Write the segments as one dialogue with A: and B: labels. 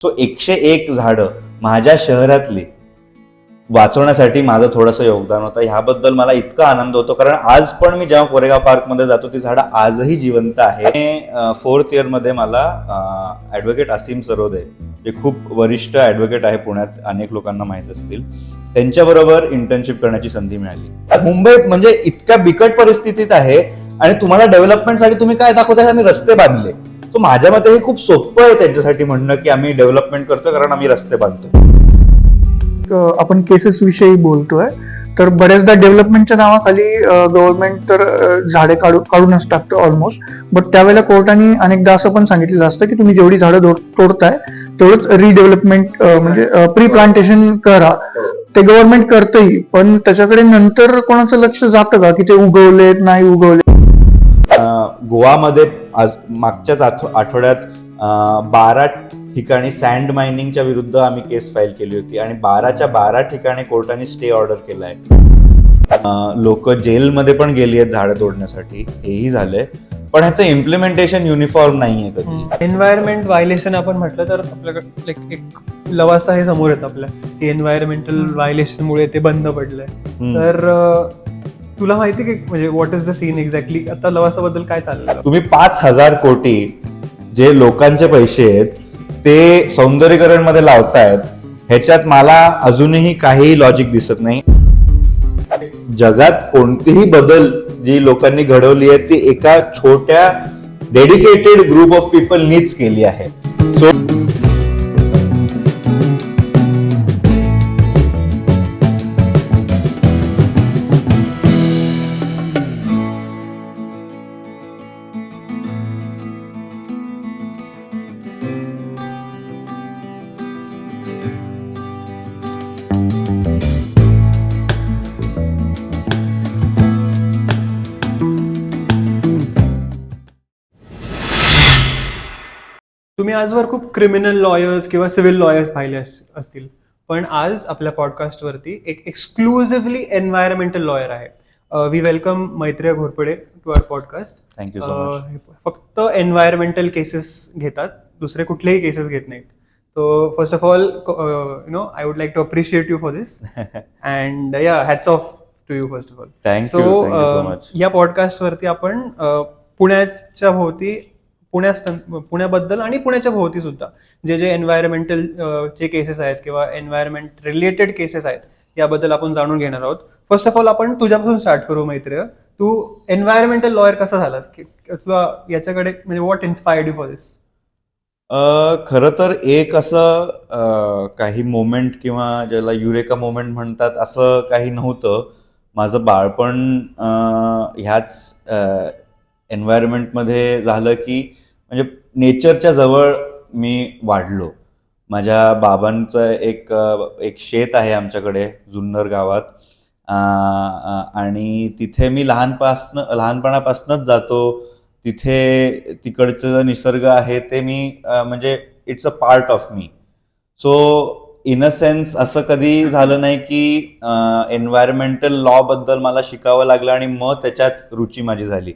A: So 101 झाडं माझ्या शहरातली वाचवण्यासाठी माझं थोडंसं योगदान होतं. ह्याबद्दल मला इतका आनंद होतो, कारण आज पण मी जेव्हा कोरेगाव पार्कमध्ये जातो ती झाडं आजही जिवंत आहे. 4th इयरमध्ये मला ॲडव्होकेट असीम सरोदे, जे खूप वरिष्ठ ॲडव्होकेट आहे पुण्यात, अनेक लोकांना माहीत असतील, त्यांच्याबरोबर इंटर्नशिप करण्याची संधी मिळाली. मुंबई म्हणजे इतक्या बिकट परिस्थितीत आहे आणि तुम्हाला डेव्हलपमेंटसाठी तुम्ही काय दाखवताय? आम्ही रस्ते बांधले. तो माझ्या मते हे खूप सोपं आहे त्यांच्यासाठी म्हणणं की आम्ही डेव्हलपमेंट करतो कारण आम्ही रस्ते बांधतो.
B: आपण केसेस विषयी बोलतोय, तर बऱ्याचदा डेव्हलपमेंटच्या नावाखाली गव्हर्नमेंट तर झाडे काढूनच टाकतो ऑलमोस्ट. बट त्यावेळेला कोर्टाने अनेकदा असं पण सांगितलेलं असतं की तुम्ही जेवढी झाडं तोडताय तेवढंच रिडेव्हलपमेंट म्हणजे प्री प्लांटेशन करा. ते गव्हर्नमेंट करतही, पण त्याच्याकडे नंतर कोणाचं लक्ष जातं का की ते उगवले नाही उगवले?
A: गोवामध्ये आज मागच्याच आठवड्यात 12 ठिकाणी सँड मायनिंगच्या विरुद्ध आम्ही केस फाईल केली होती आणि 12च्या 12 ठिकाणी कोर्टाने स्टे ऑर्डर केलाय. लोक जेलमध्ये पण गेली आहेत झाडं तोडण्यासाठी, हेही झालंय. पण ह्याचं इम्प्लिमेंटेशन युनिफॉर्म नाहीये कधी.
C: एन्व्हायरमेंट व्हायलेशन आपण म्हटलं तर आपल्याकडे एक लवासा हे समोर येतं आपल्या की एन्व्हायरमेंटल व्हायलेशन मुळे ते बंद पडलंय. तर तुला माहिती की म्हणजे what is the scene exactly आता लवासा बद्दल काय चाललं?
A: तुम्ही 5,000 कोटी जे लोकांचे पैसे आहेत ते सौंदर्यीकरण मध्ये लावतायत, ह्याच्यात मला अजूनही काही लॉजिक दिसत नाही. जगात कोणतीही बदल जी लोकांनी घडवली आहे ती एका छोट्या डेडिकेटेड ग्रुप ऑफ पीपलनीच केली आहे. सो
C: तुम्ही आजवर खूप क्रिमिनल लॉयर्स किंवा सिव्हिल लॉयर्स पाहिले असतील, पण आज आपल्या पॉडकास्टवरती एक एक्सक्लुझिव्हली एन्व्हायरमेंटल लॉयर आहे. We welcome Maitreya Ghorpade to our podcast.
A: Thank you so much.
C: फक्त एन्व्हायरमेंटल केसेस घेतात, दुसरे कुठलेही केसेस घेत नाहीत. So first of all I would like to appreciate you for this and hats off to you first of all.
A: Thank you so much.
C: या पॉडकास्टवरती आपण पुण्याच्या भोवती पुण्याबद्दल आणि पुण्याच्या भोवती सुद्धा जे एन्व्हायरमेंटल चे केसेस आहेत किंवा एन्व्हायरमेंट रिलेटेड केसेस आहेत याबद्दल आपण जाणून घेणार आहोत. फर्स्ट ऑफ ऑल आपण तुझ्यापासून स्टार्ट करू. मैत्रेय, तू एन्व्हायरमेंटल लॉयर कसा झालास? तुला याच्याकडे म्हणजे व्हॉट इन्स्पायर्ड यू फॉर दिस?
A: खरं तर एक असं काही मोमेंट किंवा ज्याला युरेका मोमेंट म्हणतात असं काही नव्हतं. माझं बाळपण ह्याच एन्व्हायरमेंटमध्ये झालं की म्हणजे नेचरच्या जवळ मी वाढलो. माझ्या बाबांचं एक शेत आहे आमच्याकडे जुन्नर गावात, आणि तिथे मी लहानपणापासूनच जातो. तिथे तिकडचं जो निसर्ग आहे ते मी म्हणजे it's a part of me. So in a sense असं कधी झालं नाही की एन्व्हायरमेंटल लॉ बद्दल मला शिकावं लागलं आणि मग त्याच्यात रुची माझी झाली.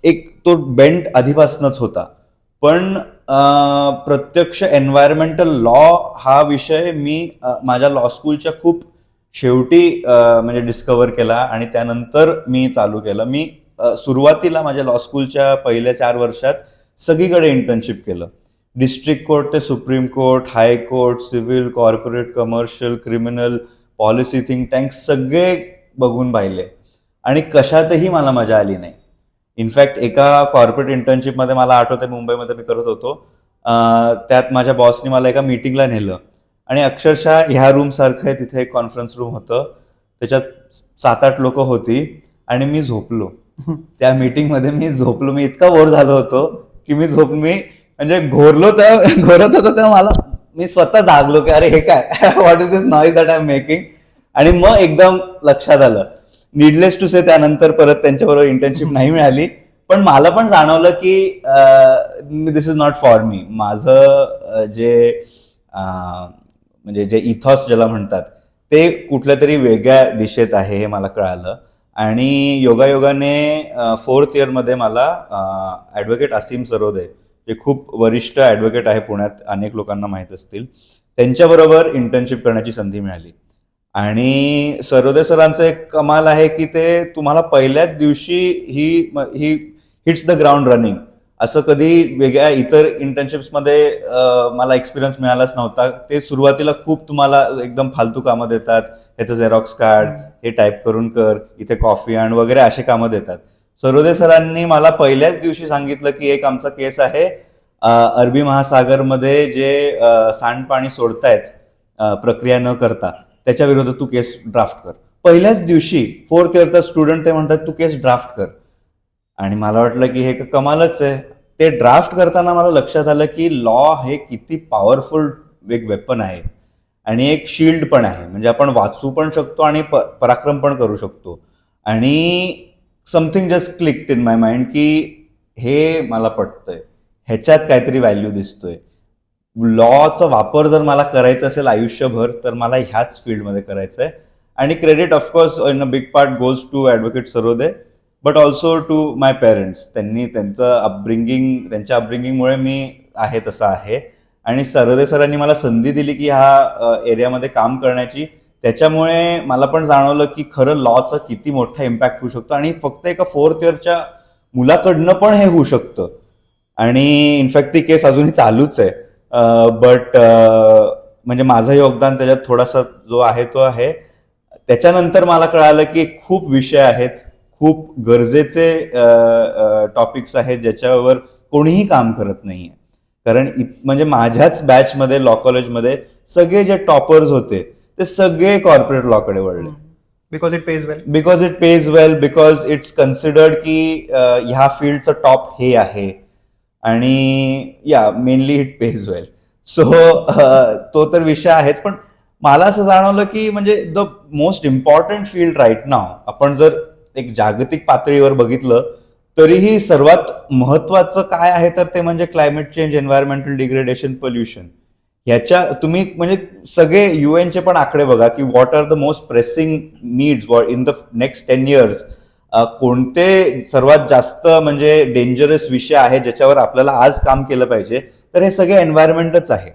A: एक तो बेंट आधीपासूनच होता, पण प्रत्यक्ष एन्व्हायरमेंटल लॉ हा विषय मी माझ्या लॉ स्कूलच्या खूप शेवटी म्हणजे डिस्कवर केला आणि त्यानंतर मी चालू केलं. मी सुरुवातीला माझ्या लॉ स्कूलच्या पहिल्या 4 वर्षात सगळीकडे इंटर्नशिप केलं. डिस्ट्रिक्ट कोर्ट ते supreme court, high court, civil, corporate, commercial, criminal, policy, think tank सगळे बघून पाहिले आणि कशातही मला मजा आली नाही. इनफॅक्ट एका कॉर्पोरेट इंटर्नशिपमध्ये मला आठवतंय मुंबईमध्ये मी करत होतो, त्यात माझ्या बॉसने मला एका मीटिंगला नेलं आणि अक्षरशः ह्या रूम सारखं आहे, तिथे एक कॉन्फरन्स रूम होतं, त्याच्यात 7-8 लोक होती आणि मी झोपलो. त्या मीटिंगमध्ये मी झोपलो. मी इतका बोर झालो होतो की मी म्हणजे घोरत होतो तेव्हा मला मी स्वतः जागलो की अरे हे काय, what is this noise that I am making. आणि मग एकदम लक्षात आलं. नीडलेस टू से त्यानंतर परत त्यांच्याबरोबर इंटर्नशिप नाही मिळाली, पण मला पण जाणवलं की दिस इज नॉट फॉर मी. माझं म्हणजे जे इथॉस ज्याला म्हणतात ते कुठल्या तरी वेगळ्या दिशेत आहे हे मला कळालं. आणि योगायोगाने 4th इयरमध्ये मला ॲडव्होकेट असीम सरोदे, जे खूप वरिष्ठ ॲडव्होकेट आहे पुण्यात, अनेक लोकांना माहीत असतील, त्यांच्याबरोबर इंटर्नशिप करण्याची संधी मिळाली. आणि सरोदे सरांचं एक कमाल आहे की ते तुम्हाला पहिल्याच दिवशी he hits the ground running. असं कधी वेगळ्या इतर इंटर्नशिप्समध्ये मला एक्सपिरियन्स मिळालाच नव्हता. ते सुरुवातीला खूप तुम्हाला एकदम फालतू कामं देतात, ह्याचं झेरॉक्स काढ, हे टाईप करून कर, इथे कॉफी आण वगैरे असे कामं देतात. सरोदे सरांनी मला पहिल्याच दिवशी सांगितलं की एक आमचा केस आहे, अरबी महासागरमध्ये जे सांडपाणी सोडतायत प्रक्रिया न करता, त्याच्या विरोधात तू केस ड्राफ्ट कर. पहिल्याच दिवशी 4th इयरचा स्टुडंट ते म्हणतात तू केस ड्राफ्ट कर. आणि मला वाटलं की हे कमालच आहे. ते ड्राफ्ट करताना मला लक्षात आलं की लॉ हे किती पॉवरफुल एक वेपन आहे आणि एक शिल्ड पण आहे. म्हणजे आपण वाचू पण शकतो आणि पराक्रम पण करू शकतो. आणि something just clicked in my mind की हे मला पटतंय, ह्याच्यात काहीतरी व्हॅल्यू दिसतोय. लॉचा वापर जर मला करायचा असेल आयुष्यभर तर मला ह्याच फील्डमध्ये करायचं आहे. आणि credit of course in a big part goes to advocate Sarode, but also to my parents. त्यांच्या अपब्रिंगिंगमुळे मी आहे तसं आहे. आणि सरोदे सरांनी मला संधी दिली की ह्या एरियामध्ये काम करण्याची. त्याच्यामुळे मला पण जाणवलं की खरं लॉचा किती मोठा इम्पॅक्ट होऊ शकतो आणि फक्त एका 4th इयरच्या मुलाकडनं पण हे होऊ शकतं. आणि इनफॅक्ट ती केस अजूनही चालूच आहे. बट म्हणजे माझं योगदान त्याच्यात थोडासा जो आहे तो आहे. त्याच्यानंतर मला कळालं की खूप विषय आहेत, खूप गरजेचे टॉपिक्स आहेत ज्याच्यावर कोणीही काम करत नाहीये. कारण म्हणजे माझ्याच बॅचमध्ये लॉ कॉलेजमध्ये सगळे जे टॉपर्स होते ते सगळे कॉर्पोरेट लॉकडे वळले.
C: Because it pays well.
A: Because it's considered की ह्या फील्डचं टॉप हे आहे. आणि mainly it pays well. So तो तर विषय आहेच. पण मला असं जाणवलं की म्हणजे the most important field right now, आपण जर एक जागतिक पातळीवर बघितलं तरीही सर्वात महत्वाचं काय आहे तर ते म्हणजे climate change, environmental degradation, pollution. ह्याच्या तुम्ही म्हणजे सगळे युएनचे पण आकडे बघा की what are the most pressing needs in the next 10 years. कोणते सर्वात जास्त म्हणजे डेंजरस विषय आहे ज्याच्यावर आपल्याला आज काम केलं पाहिजे, तर हे सगळे एन्व्हायरमेंटच आहे.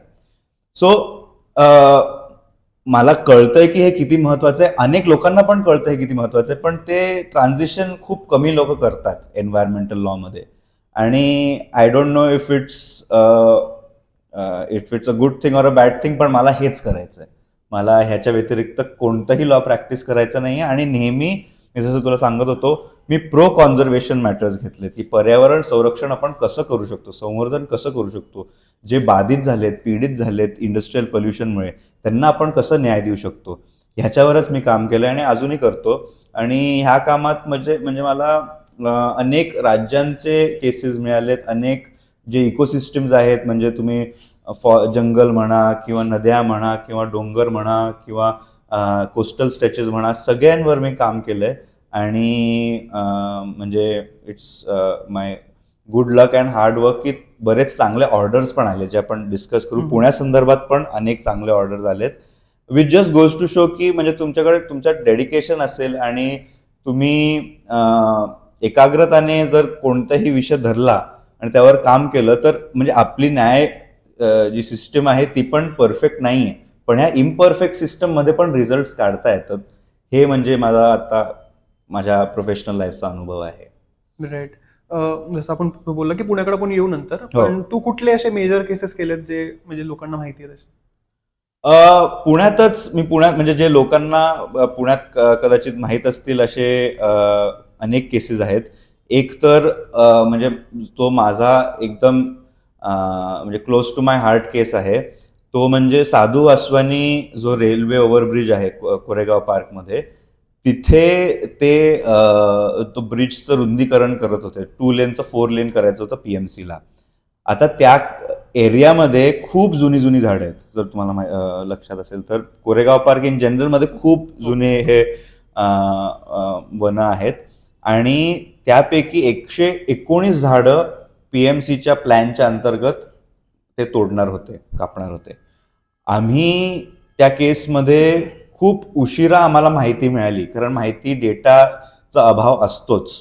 A: सो मला कळतंय की हे किती महत्वाचं आहे, अनेक लोकांना पण कळतंय किती महत्वाचं आहे, पण ते ट्रान्झिशन खूप कमी लोक करतात एन्व्हायरमेंटल लॉमध्ये. आणि I don't know if it's a good thing or a bad thing, पण मला हेच करायचं आहे. मला ह्याच्या व्यतिरिक्त कोणतंही लॉ प्रॅक्टिस करायचं नाही. आणि नेहमी मी जसं तुला सांगत होतो, मी प्रो कॉन्झर्वेशन मॅटर्स घेतले की पर्यावरण संरक्षण आपण कसं करू शकतो, संवर्धन कसं करू शकतो, जे बाधित झालेत, पीडित झालेत इंडस्ट्रियल पोल्युशनमुळे त्यांना आपण कसं न्याय देऊ शकतो, ह्याच्यावरच मी काम केलं आणि अजूनही करतो. आणि ह्या कामात म्हणजे मला अनेक राज्यांचे केसेस मिळालेत, अनेक जे इकोसिस्टम्स आहेत, म्हणजे तुम्ही जंगल म्हणा किंवा नद्या म्हणा किंवा डोंगर म्हणा किंवा कोस्टल स्ट्रेचेस म्हणा, सगळ्यांवर मी काम केलंय. आणि म्हणजे it's my good luck and hard work की बरेच चांगले ऑर्डर्स पण आले जे आपण डिस्कस करू. पुण्यासंदर्भात पण अनेक चांगले ऑर्डर्स आलेत, which just goes to show की म्हणजे तुमच्याकडे तुमच्यात डेडिकेशन असेल आणि तुम्ही एकाग्रताने जर कोणताही विषय धरला आणि त्यावर काम केलं तर म्हणजे आपली न्याय जी सिस्टम आहे ती पण परफेक्ट नाही आहे, पण ह्या इम्परफेक्ट सिस्टममध्ये पण रिझल्ट्स काढता येतात. हे म्हणजे माझा आता माझ्या प्रोफेशनल लाईफचा अनुभव आहे.
C: राईट. जसं आपण बोललो की पुण्याकडे पण येऊ नंतर, पण तू कुठले असे मेजर केसेस केलेत जे म्हणजे लोकांना माहिती आहेत?
A: पुण्यातच मी म्हणजे जे लोकांना पुण्यात कदाचित माहीत असतील असे अनेक केसेस आहेत. एक तर म्हणजे तो माझा एकदम म्हणजे क्लोज टू माय हार्ट केस आहे, तो म्हणजे साधू वासवानी जो रेल्वे ओव्हरब्रिज आहे कोरेगाव पार्कमध्ये, तिथे ते तो ब्रिजचं रुंदीकरण करत होते. 2 लेनचं 4 लेन करायचं होतं PMCला. आता त्या एरियामध्ये खूप जुनी झाडं आहेत. जर तुम्हाला लक्षात असेल तर कोरेगाव पार्क इन जनरलमध्ये खूप जुने हे वनं आहेत आणि त्यापैकी 119 झाडं PMCच्या प्लॅनच्या अंतर्गत ते तोडणार होते, कापणार होते. आम्ही त्या केसमध्ये खूप उशिरा आम्हाला माहिती मिळाली, कारण माहिती डेटाचा अभाव असतोच.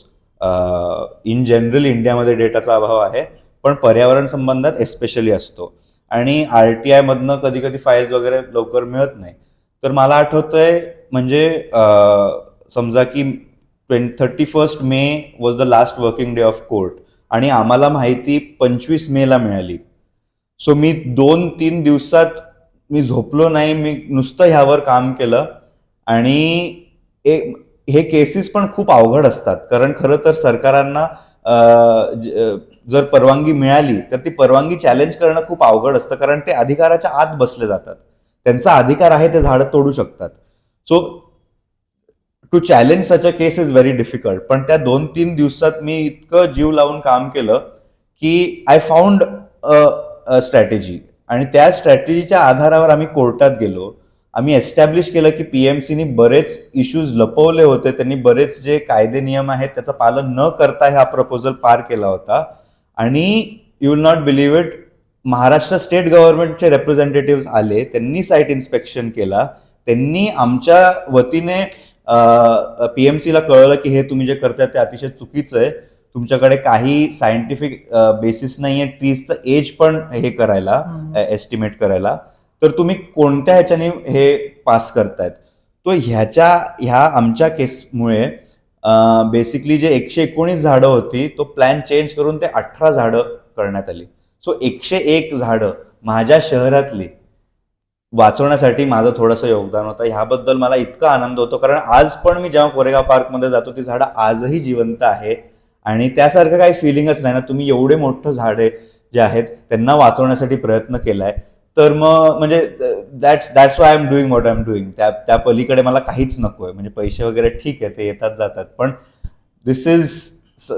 A: इन जनरल इंडियामध्ये डेटाचा अभाव आहे, पण पर्यावरण संबंधात एस्पेशली असतो. आणि RTI मधनं कधी कधी फाईल्स वगैरे लवकर मिळत नाही. तर मला आठवतंय म्हणजे समजा की 31 May was the last working day of court आणि आम्हाला माहिती 25 मेला मिळाली. सो मी 2-3 दिवसात मी झोपलो नाही, मी नुसतं ह्यावर काम केलं. आणि हे केसेस पण खूप अवघड असतात, कारण खरं तर सरकारांना जर परवानगी मिळाली तर ती परवानगी चॅलेंज करणं खूप अवघड असतं, कारण ते अधिकाराच्या आत बसले जातात. त्यांचा अधिकार आहे, ते झाडं तोडू शकतात. So to challenge such a case is very difficult. पण त्या 2-3 दिवसात मी इतकं जीव लावून काम केलं की आय फाउंड अ स्ट्रॅटेजी, आणि त्या स्ट्रॅटेजीच्या आधारावर आम्ही कोर्टात गेलो. आम्ही एस्टॅब्लिश केलं की पीएमसीनी बरेच इश्यूज लपवले होते, त्यांनी बरेच जे कायदे नियम आहेत त्याचं पालन न करता हा प्रपोजल पार केला होता. आणि you will not believe it, Maharashtra state गव्हर्नमेंटचे रिप्रेझेंटेटिव्ह आले, त्यांनी साईट इन्स्पेक्शन केला, त्यांनी आमच्या वतीने पीएमसीला कळवलं की हे तुम्ही जे करताय ते अतिशय चुकीचं आहे, तुमच्याकडे काही सायंटिफिक बेसिस नाहीये ट्रीजचं एज पण हे करायला, एस्टिमेट करायला, तर तुम्ही कोणत्या ह्याच्याने हे पास करतायत. तो ह्या आमच्या केसमुळे बेसिकली जे 119 झाडं होती तो प्लॅन चेंज करून ते 18 झाडं करण्यात आली. सो 101 झाडं माझ्या शहरातली वाचवण्यासाठी माझं थोडंसं योगदान होतं. ह्याबद्दल मला इतका आनंद होतो, कारण आज पण मी जेव्हा कोरेगाव पार्कमध्ये जातो ती झाडं आजही जिवंत आहे. आणि त्यासारखं काही फिलिंगच नाही ना, तुम्ही एवढे मोठं झाडे जे आहेत त्यांना वाचवण्यासाठी प्रयत्न केलाय, तर मग म्हणजे that's why I am doing what I am doing. त्या पलीकडे मला काहीच नकोय. म्हणजे पैसे वगैरे ठीक आहे, ते येतात जातात, पण दिस इज,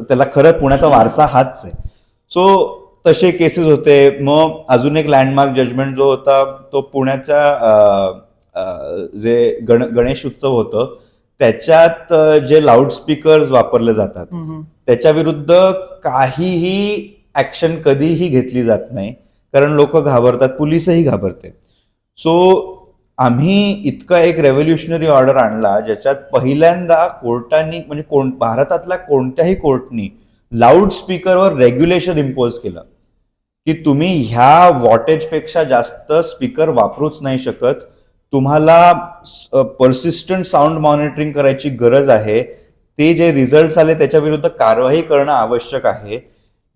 A: त्याला खरं पुण्याचा वारसा हाच आहे. सो तसे केसेस होते. मग अजून एक लँडमार्क जजमेंट जो होता तो पुण्याच्या जे गणेश उत्सव होतं त्याच्यात जे लाऊडस्पीकर्स वापरले जातात त्याच्या विरुद्ध काहीही ऍक्शन कधीही घेतली जात नाही, कारण लोक घाबरतात, पोलीसही घाबरते. सो आम्ही इतका एक रेव्होल्युशनरी ऑर्डर आणला ज्याच्यात पहिल्यांदा कोर्टानी म्हणजे भारतातल्या कोणत्याही कोर्टनी लाऊडस्पीकरवर रेग्युलेशन इम्पोज केलं की तुम्ही ह्या वॉटेजपेक्षा जास्त स्पीकर वापरूच नाही शकत, तुम्हाला पर्सिस्टंट साऊंड मॉनिटरिंग करायची गरज आहे, ते जे रिझल्ट आले त्याच्या विरुद्ध कारवाई करणं आवश्यक आहे.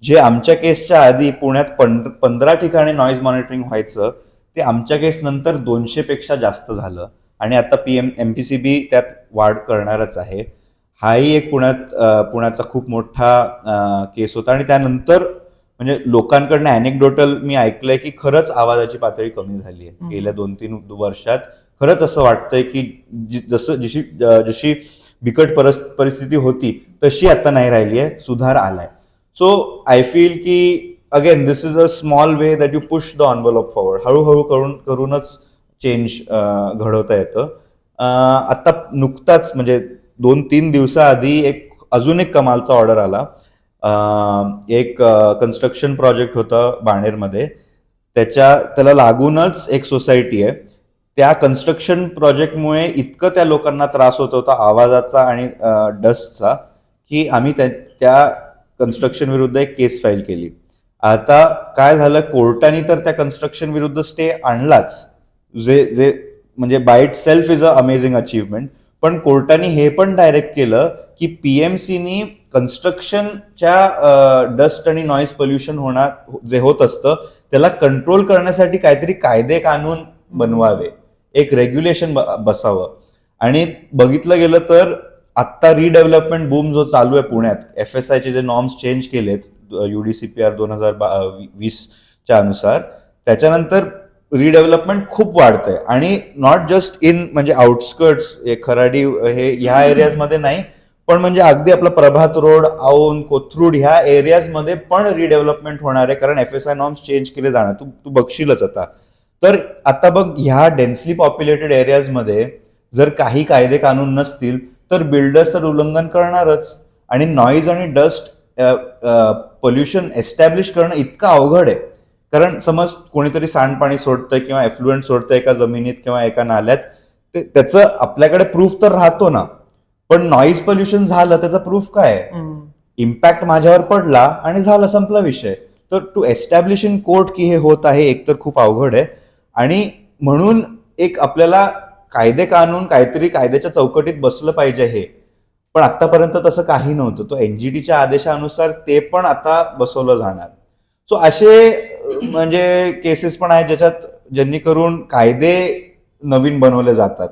A: जे आमच्या केसच्या आधी पुण्यात 15 ठिकाणी नॉईज मॉनिटरिंग व्हायचं ते आमच्या केस नंतर 200 पेक्षा जास्त झालं. आणि आता MPCB त्यात वाढ करणारच आहे. हाही एक पुण्याचा खूप मोठा केस होता. आणि त्यानंतर म्हणजे लोकांकडनं अनेक्डोटल मी ऐकलंय की खरंच आवाजाची पातळी कमी झाली आहे गेल्या 2-3 वर्षात. खरंच असं वाटतंय की जशी बिकट परिस्थिती होती तशी आता नाही राहिली आहे, सुधार आलाय. सो आय फील की again this is a small way that you push the envelope forward. हळूहळू करूनच चेंज घडवता येतं. आता नुकताच म्हणजे 2-3 दिवसाआधी अजून एक कमालचा ऑर्डर आला. एक कन्स्ट्रक्शन प्रोजेक्ट होता बाणेरमध्ये, त्याला लागूनच एक सोसायटी आहे. त्या कन्स्ट्रक्शन प्रोजेक्टमुळे इतकं त्या लोकांना त्रास होत होता आवाजाचा आणि डस्टचा की आम्ही त्या कन्स्ट्रक्शन विरुद्ध एक केस फाईल केली. आता काय झालं, कोर्टाने तर त्या कन्स्ट्रक्शन विरुद्ध स्टे आणलाच, जे म्हणजे by itself is a amazing achievement. पण कोर्टाने हे पण डायरेक्ट केलं की पीएमसीनी कन्स्ट्रक्शनच्या डस्ट आणि नॉईज पोल्युशन जे होत असतं त्याला कंट्रोल करण्यासाठी काहीतरी कायदे कानून बनवावे, एक रेग्युलेशन बसावं. आणि बघितलं गेलं तर आत्ता रिडेव्हलपमेंट बूम जो चालू आहे पुण्यात, FSIचे जे नॉर्म्स चेंज केलेत UDCPR 2020च्या अनुसार, त्याच्यानंतर रिडेव्हलपमेंट खूप वाढतंय. आणि नॉट जस्ट इन म्हणजे आउटस्कर्ट्स खराडी ह्या एरियाजमध्ये नाही, पण म्हणजे अगदी आपला प्रभात रोड, औंध, कोथरूड ह्या एरियाजमध्ये पण रिडेव्हलपमेंट होणार आहे, कारण FSI नॉर्म्स चेंज केले जाणार. तू बघशीलच आता. तर आता बघ, ह्या डेन्सली पॉप्युलेटेड एरियाजमध्ये जर काही कायदे कानून नसतील तर बिल्डर्स तर उल्लंघन करणारच. आणि नॉईज आणि डस्ट पोल्युशन एस्टॅब्लिश करणं इतकं अवघड आहे, कारण समज कोणीतरी सांडपाणी सोडतंय किंवा एफ्लुएंट सोडतंय एका जमिनीत किंवा एका नाल्यात, त्याचं आपल्याकडे प्रूफ तर राहतो ना, पण नॉईज पोल्युशन झालं त्याचा प्रूफ काय आहे? इम्पॅक्ट माझ्यावर पडला आणि झालं, संपला विषय. तर टू एस्टॅब्लिश इन कोर्ट की हे होत आहे एकतर खूप अवघड आहे, आणि म्हणून एक आपल्याला कायदे कानून काहीतरी कायद्याच्या चौकटीत बसलं पाहिजे हे. पण आतापर्यंत तसं काही नव्हतं. तो एनजीटीच्या आदेशानुसार ते पण आता बसवलं जाणार. सो असे म्हणजे केसेस पण आहेत ज्याच्यात ज्यांनी करून कायदे नवीन बनवले जातात.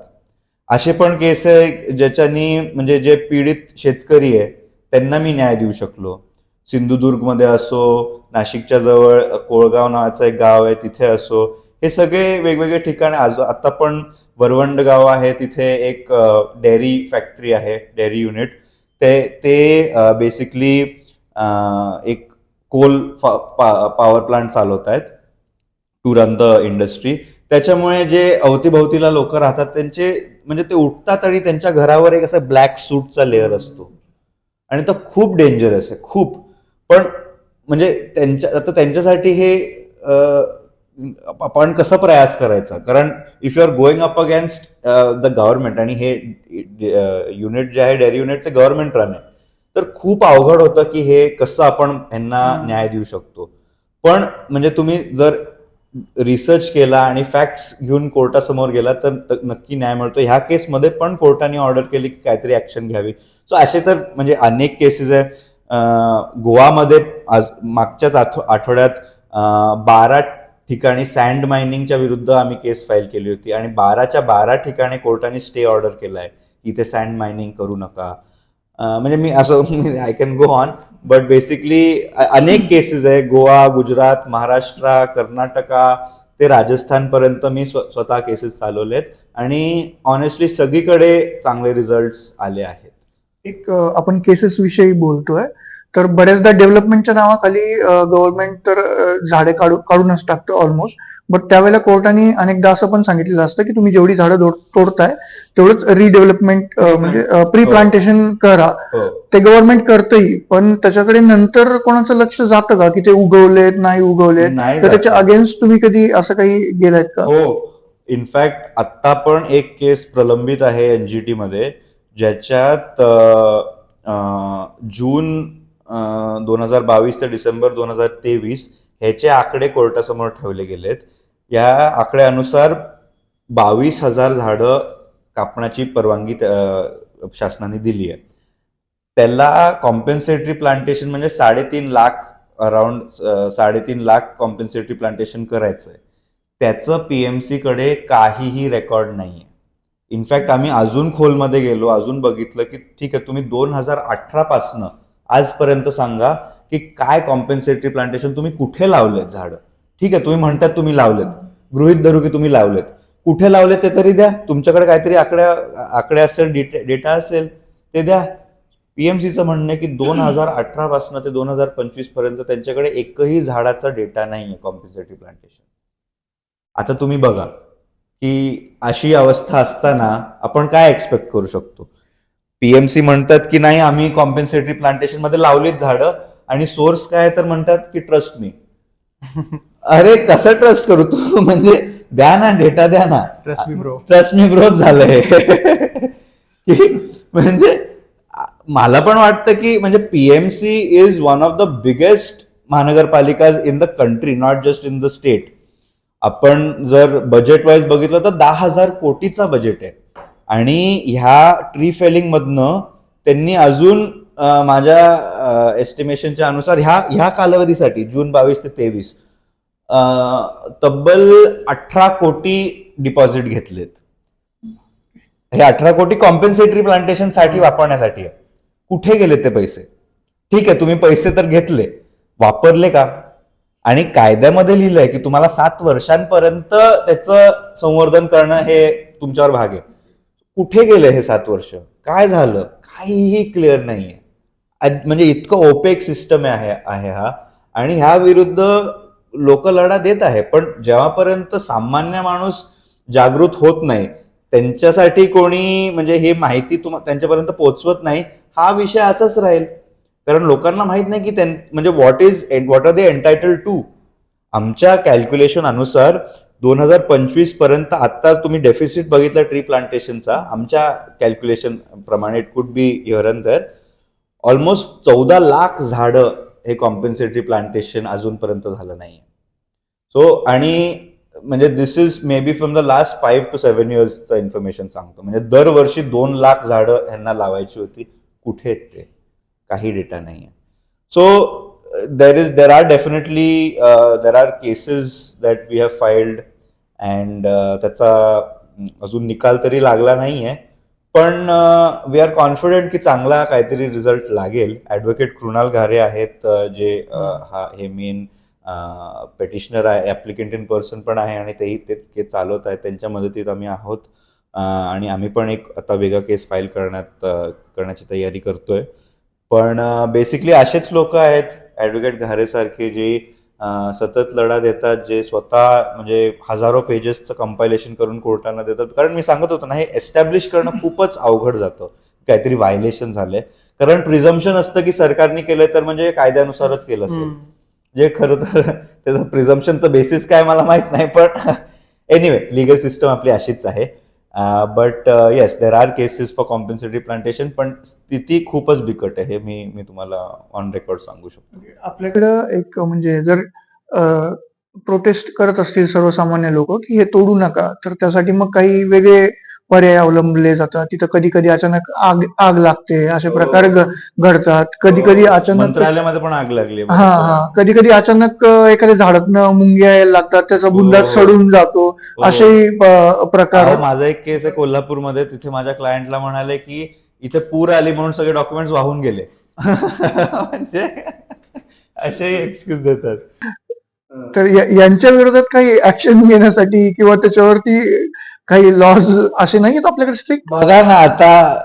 A: असे पण केस आहे ज्याच्यानी म्हणजे जे पीडित शेतकरी आहे त्यांना मी न्याय देऊ शकलो. सिंधुदुर्गमध्ये असो, नाशिकच्या जवळ कोळगाव नावाचं एक गाव आहे तिथे असो, हे सगळे वेगवेगळे ठिकाण. आता पण वरवंड गाव आहे, तिथे एक डेअरी फॅक्टरी आहे, डेअरी युनिट. ते बेसिकली एक कोल पॉवर प्लांट चालवत आहेत टू रन द इंडस्ट्री. त्याच्यामुळे जे अवतीभवतीला लोक राहतात त्यांचे म्हणजे ते उठतात आणि त्यांच्या घरावर एक असं ब्लॅक सूटचा लेअर असतो, आणि तो खूप डेंजरस आहे, खूप. पण म्हणजे त्यांच्यासाठी हे आपण कसं प्रयास करायचा, कारण if you are going up against the government, आणि हे युनिट जे आहे डेअरी युनिट ते गव्हर्नमेंट रन आहे, तर खूप अवघड होतं की हे कसं आपण यांना न्याय देऊ शकतो. पण म्हणजे तुम्ही जर रिसर्च केला आणि फॅक्ट्स घेऊन कोर्टासमोर गेला तर नक्की न्याय मिळतो. ह्या केसमध्ये पण कोर्टाने ऑर्डर केली की काहीतरी ऍक्शन घ्यावी. सो असे तर म्हणजे अनेक केसेस आहे. गोवामध्ये आज मागच्याच आठवड्यात 12 ठिकाणी सँड मायनिंगच्या विरुद्ध आम्ही केस फाईल केली होती, आणि 12च्या 12 ठिकाणी कोर्टाने स्टे ऑर्डर केलाय की इथे सँड मायनिंग करू नका. म्हणजे मी असं I can go on, but basically अनेक केसेस आहे. गोवा, गुजरात, महाराष्ट्र, कर्नाटका ते राजस्थान पर्यंत मी स्वतः केसेस चालवलेत, आणि ऑनेस्टली सगळीकडे चांगले रिझल्ट आले आहेत.
B: एक आपण केसेस विषयी बोलतोय, तर बऱ्याचदा डेव्हलपमेंटच्या नावाखाली गव्हर्नमेंट तर झाडे काढूनच टाकतं ऑलमोस्ट. बट त्यावेळेला कोर्टाने अनेकदा असं पण सांगितलेलं असतं की तुम्ही जेवढी झाडं तोडताय तेवढंच रिडेव्हलपमेंट म्हणजे प्री प्लांटेशन करा.
A: हो.
B: ते गव्हर्नमेंट करतही, पण त्याच्याकडे नंतर कोणाचं लक्ष जातं का की ते उगवलेत नाही उगवलेत,
A: नाही
B: तर
A: जात.
B: त्याच्या अगेन्स्ट तुम्ही कधी असं काही गेलायत का?
A: हो, इनफॅक्ट आत्ता पण एक केस प्रलंबित आहे एनजीटी मध्ये, ज्याच्यात जून 2022 ते डिसेंबर 2023 ह्याचे आकडे कोर्टासमोर ठेवले गेलेत. या आकड्यानुसार 22,000 झाडं कापण्याची परवानगी शासनाने दिली आहे. त्याला कॉम्पेन्सेटरी प्लांटेशन म्हणजे 3.5 लाख, अराउंड 3.5 लाख कॉम्पेन्सेटरी प्लांटेशन करायचं आहे. त्याचं पीएमसी कडे काहीही रेकॉर्ड नाहीये. इनफॅक्ट आम्ही अजून खोलमध्ये गेलो, अजून बघितलं की ठीक आहे, तुम्ही 2018 पासनं आजपर्यंत सांगा की काय कॉम्पेन्सेटरी प्लांटेशन तुम्ही कुठे लावलेत झाडं. ठीक आहे, तुम्ही म्हणतात तुम्ही लावलेत, गृहीत धरू की तुम्ही लावलेत, कुठे लावलेत ते तरी द्या. तुमच्याकडे काहीतरी आकडे असेल, डेटा असेल ते द्या. पीएमसीचं म्हणणं आहे की 2018 पासून ते 2025 पर्यंत त्यांच्याकडे एकही झाडाचा डेटा नाहीये कॉम्पेन्सेटरी प्लांटेशन. आता तुम्ही बघा की अशी अवस्था असताना आपण काय एक्सपेक्ट करू शकतो. पीएमसी म्हणतात की नाही आम्ही कॉम्पेन्सेटरी प्लांटेशन मध्ये लावलीच झाडं, आणि सोर्स काय तर म्हणतात की ट्रस्ट मी. अरे कसं ट्रस्ट करू तू, म्हणजे द्या ना डेटा, द्या ना. ट्रस्ट मी ब्रो झालंय. म्हणजे मला पण वाटतं की म्हणजे PMC is one of the biggest महानगरपालिका in the country, not just in the state. आपण जर बजेट वाईज बघितलं तर 10,000 कोटीचा बजेट आहे, आणि ह्या ट्री फेलिंग मधनं त्यांनी अजून माझ्या एस्टिमेशनच्या अनुसार ह्या कालावधीसाठी जून 22 ते 23 तब्बल 18 कोटी डिपॉझिट घेतलेत. हे 18 कोटी कॉम्पेन्सेटरी प्लांटेशन साठी वापरण्यासाठी आहे. कुठे गेले ते पैसे? ठीक आहे, तुम्ही पैसे तर घेतले, वापरले का? आणि कायद्यामध्ये लिहिलंय की तुम्हाला 7 वर्षांपर्यंत त्याचं संवर्धन करणं हे तुमच्यावर भाग आहे. कुठे गेले हे 7 वर्ष? काय झालं? काहीही क्लिअर नाहीये. म्हणजे इतकं ओपेक सिस्टम आहे हा, आणि ह्या विरुद्ध लोक लढा देत आहे. पण जेव्हापर्यंत सामान्य माणूस जागृत होत नाही, त्यांच्यासाठी कोणी म्हणजे हे माहिती त्यांच्यापर्यंत पोहोचवत नाही, हा विषय असाच राहील. कारण लोकांना माहित नाही की म्हणजे व्हॉट आर दे एंटायटल्ड टू. आमच्या कॅल्क्युलेशन अनुसार 2025 पर्यंत, आता तुम्ही डेफिसिट बघितला ट्री प्लांटेशनचा, आमच्या कॅल्क्युलेशन प्रमाणे it could be here and there, almost 14 lakh झाडं हे कॉम्पेन्सेटरी प्लांटेशन अजूनपर्यंत झालं नाहीये. सो आणि म्हणजे this is maybe from the last 5 to 7 इयर्सचं इन्फॉर्मेशन सांगतो. म्हणजे दरवर्षी 2 लाख झाडं ह्यांना लावायची होती. कुठे आहेत ते? काही डेटा नाहीये. So there are definitely there are cases that we have filed and त्याचा अजून निकाल तरी लागला नाहीये, पण वी आर कॉन्फिडंट की चांगला काहीतरी रिझल्ट लागेल. ऍडव्होकेट कृणाल घारे आहेत जे हे मेन पेटिशनर आहे, ऍप्लिकेंट इन पर्सन पण आहे आणि तेही ते चालवत आहेत. त्यांच्या मदतीत आम्ही आहोत आणि आम्ही पण एक आता वेगळा केस फाईल करण्याची तयारी करतोय. पण बेसिकली असेच लोक आहेत ऍडव्होकेट घारे सारखे जे सतत लढा देतात, जे स्वतः म्हणजे हजारो पेजेसचं कंपायलेशन करून कोर्टांना देतात. कारण मी सांगत होतो ना, हे एस्टॅब्लिश करणं खूपच अवघड जातं काहीतरी व्हायलेशन झालंय. कारण प्रिझम्पशन असतं की सरकारने केलंय तर म्हणजे कायद्यानुसारच केलं असेल, जे खरं तर त्याचं प्रिझम्पशनचं बेसिस काय मला माहित नाही. पण एनिवे लिगल सिस्टम आपली अशीच आहे. But yes, there are cases for compensatory plantation, पण स्थिती खूपच बिकट आहे, हे मी तुम्हाला ऑन रेकॉर्ड सांगू शकतो.
B: आपल्याकडं एक म्हणजे जर प्रोटेस्ट करत असतील सर्वसामान्य लोक की हे तोडू नका, तर त्यासाठी मग काही वेगळे पर्याय अवलंबले जातात. तिथं कधी कधी अचानक आग लागते, असे प्रकार घडतात. कधी कधी अचानक
A: मंत्रालयामध्ये पण आग लागली.
B: हा, कधी कधी अचानक एखाद्या झाडातनं मुंग्या यायला लागतात, त्याचा बुंदा
A: हो.
B: सडून जातो, असे प्रकार.
A: अहो, माझा एक केस आहे कोल्हापूरमध्ये. तिथे माझ्या क्लायंटला म्हणाले की इथे पूर आली म्हणून सगळे डॉक्युमेंट्स वाहून गेले. म्हणजे असे एक्सक्यूज देतात.
B: तर यांच्या विरोधात काही ऍक्शन घेण्यासाठी किंवा त्याच्यावरती काही लॉज असे नाहीत आपल्याकडे स्ट्रिक्ट?
A: बघा ना, आता